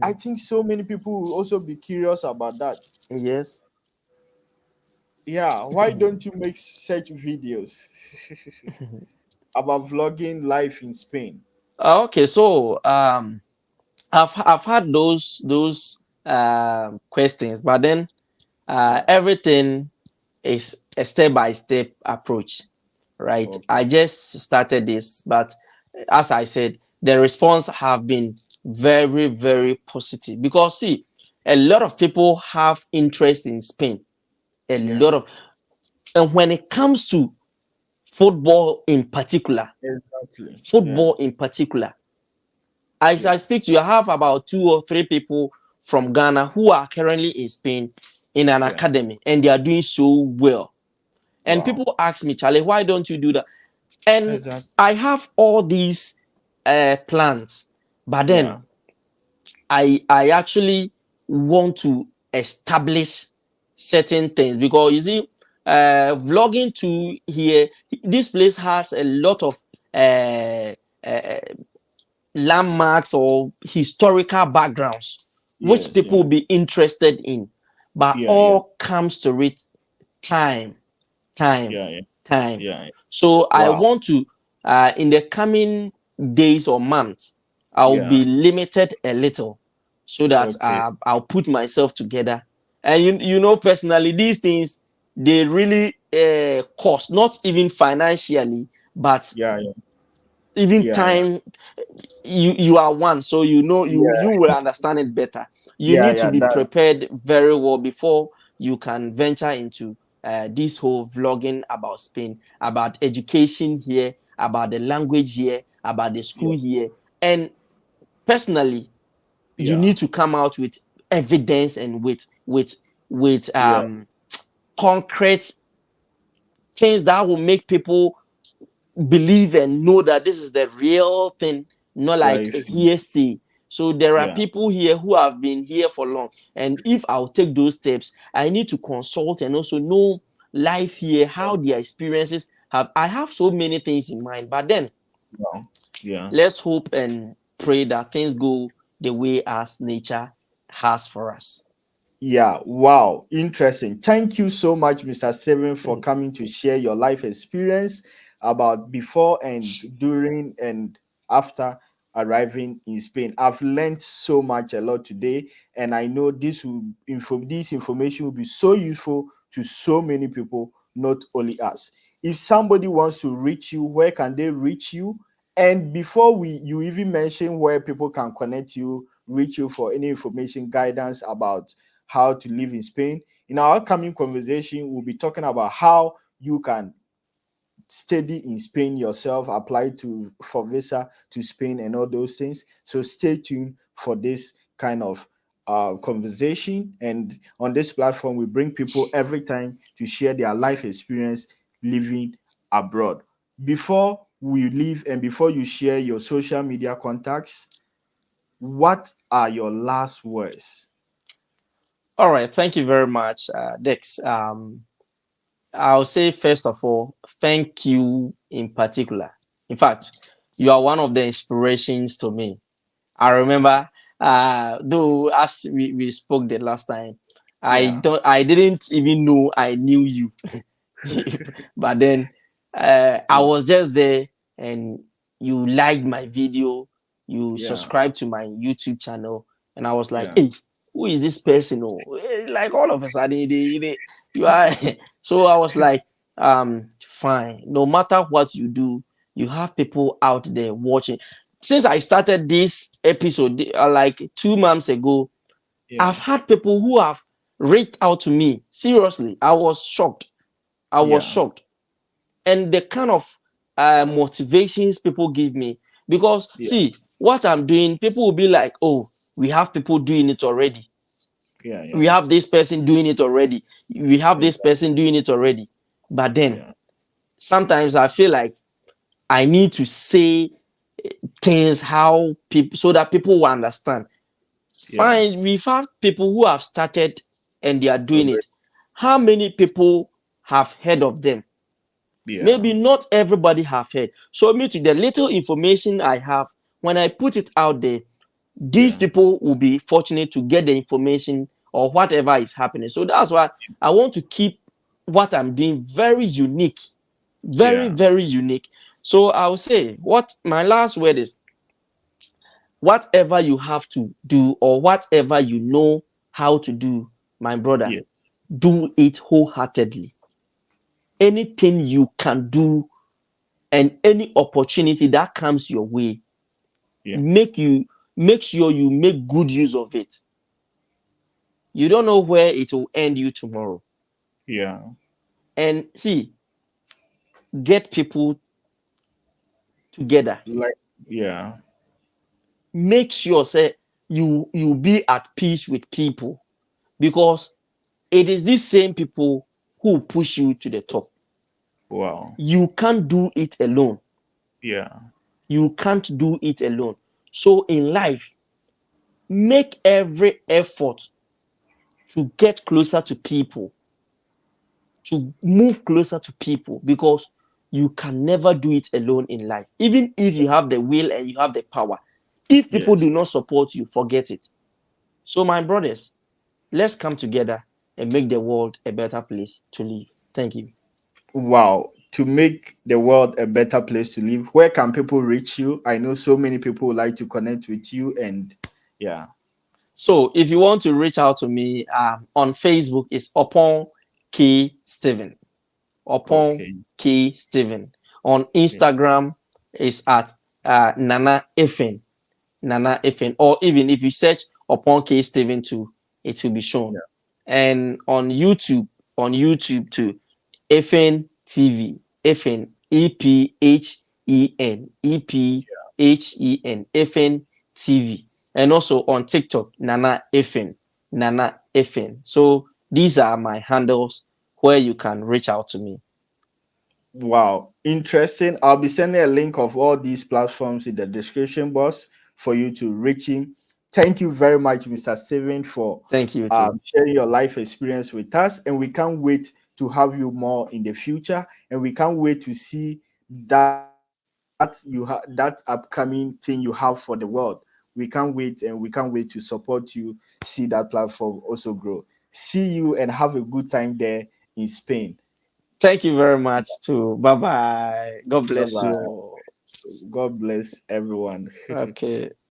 I think so many people will also be curious about that. yes. Yeah, why don't you make such videos? about vlogging life in Spain? Okay, so I've had those questions, but then Yeah. everything is a step by step approach, right? I Okay. just started this, but as I said, the response have been very, very positive because see, a lot of people have interest in Spain. A Yeah. lot of, and when it comes to football in particular, Exactly. Yeah. football in particular, as I Yeah. speak to you, I have about 2 or 3 people from Ghana who are currently in Spain in an Yeah. academy, and they are doing so well. And Wow. people ask me, Charlie, why don't you do that? And Exactly. I have all these plans, but then Yeah. I actually want to establish certain things because you see, vlogging to here, this place has a lot of uh, uh, landmarks or historical backgrounds which Yes. people Yeah. will be interested in, but Yeah. Yeah. all comes to it time, time, Yeah. Yeah. time. Yeah. So I Wow. want to, in the coming days or months, I'll be Yeah. limited a little so that Okay. I'll put myself together. And you know, personally, these things they really cost, not even financially, but Yeah. Yeah. even Yeah. Yeah. time. You are one, so you know you Yeah. will understand it better. You Yeah. need to Yeah. be That. prepared very well before you can venture into this whole vlogging about Spain, about education here, about the language here, about the Yeah. school here. And personally, you Yeah. need to come out with evidence and with Yeah. concrete things that will make people believe and know that this is the real thing, not like a Life. hearsay. So there are Yeah. people here who have been here for long. And if I'll take those steps, I need to consult and also know life here, how their experiences have. I have so many things in mind, but then Wow. Yeah. let's hope and pray that things go the way as nature has for us. Yeah, wow, interesting. Thank you so much, Mr. Seven, for Mm. coming to share your life experience about before and during and after arriving in Spain. I've learned so much a lot today, and I know this information will be so useful to so many people, not only us. If somebody wants to reach you, where can they reach you? And before you even mention where people can connect you, reach you for any information, guidance about how to live in Spain. In our upcoming conversation, we'll be talking about how you can study in Spain yourself, apply to for visa to Spain and all those things. So stay tuned for this kind of conversation. And on this platform, we bring people every time to share their life experience living abroad. Before we leave and before you share your social media contacts, what are your last words? All right, thank you very much, Dex. I'll say first of all, thank you in particular. In fact, you are one of the inspirations to me. I remember, though as we spoke the last time, Yeah. I didn't even know I knew you. But then I Yeah. was just there and you liked my video, you Yeah. subscribed to my YouTube channel, and I was like, Yeah. hey, who is this person? Oh, like all of a sudden you are so I was like, fine, no matter what you do, you have people out there watching. Since I started this episode like 2 months ago, I've Yeah. had people who have reached out to me. Seriously, I was shocked. I was Yeah. shocked. And the kind of motivations people give me, because Yeah. see what I'm doing, people will be like, oh, we have people doing it already. Yeah. We Yeah. have this person doing it already. We have this Exactly. person doing it already. But then Yeah. sometimes I feel like I need to say things how people so that people will understand. Yeah. Fine, we've had people who have started and they are doing Already. it. How many people have heard of them? Yeah. Maybe not everybody have heard. So me to the little information I have, when I put it out there, these Yeah. people will be fortunate to get the information or whatever is happening. So that's why I want to keep what I'm doing very unique, very, Yeah. very unique. So I'll say what my last word is, whatever you have to do or whatever you know how to do, my brother, Yeah. do it wholeheartedly. Anything you can do and any opportunity that comes your way, Yeah. make sure you make good use of it. You don't know where it will end you tomorrow. Yeah. And see, get people together. Like, yeah. Make sure say you be at peace with people, because it is these same people who push you to the top. Wow. You can't do it alone. Yeah. You can't do it alone. So in life, make every effort to get closer to people, to move closer to people, because you can never do it alone in life. Even if you have the will and you have the power, if people Yes. do not support you, forget it. So, my brothers, let's come together and make the world a better place to live. Thank you. Wow. To make the world a better place to live, where can people reach you? I know so many people would like to connect with you, and yeah. So, if you want to reach out to me on Facebook, it's upon K Steven. Upon Okay. K Steven. On Okay. Instagram, it's at Nana Efen. Nana Efen. Or even if you search upon K Steven too, it will be shown. Yeah. And on YouTube too, Efen TV. Efen, Ephen, Efen TV. And also on TikTok, Nana Efen. Nana Efen. So these are my handles where you can reach out to me. Wow, interesting. I'll be sending a link of all these platforms in the description box for you to reach him. Thank you very much, Mr. Steven, for Thank you too. sharing your life experience with us. And we can't wait to have you more in the future. And we can't wait to see that upcoming thing you have for the world. We can't wait to support you, see that platform also grow. See you and have a good time there in Spain. Thank you very much too. Bye bye. God Bye bless bye. you. God bless everyone. Okay.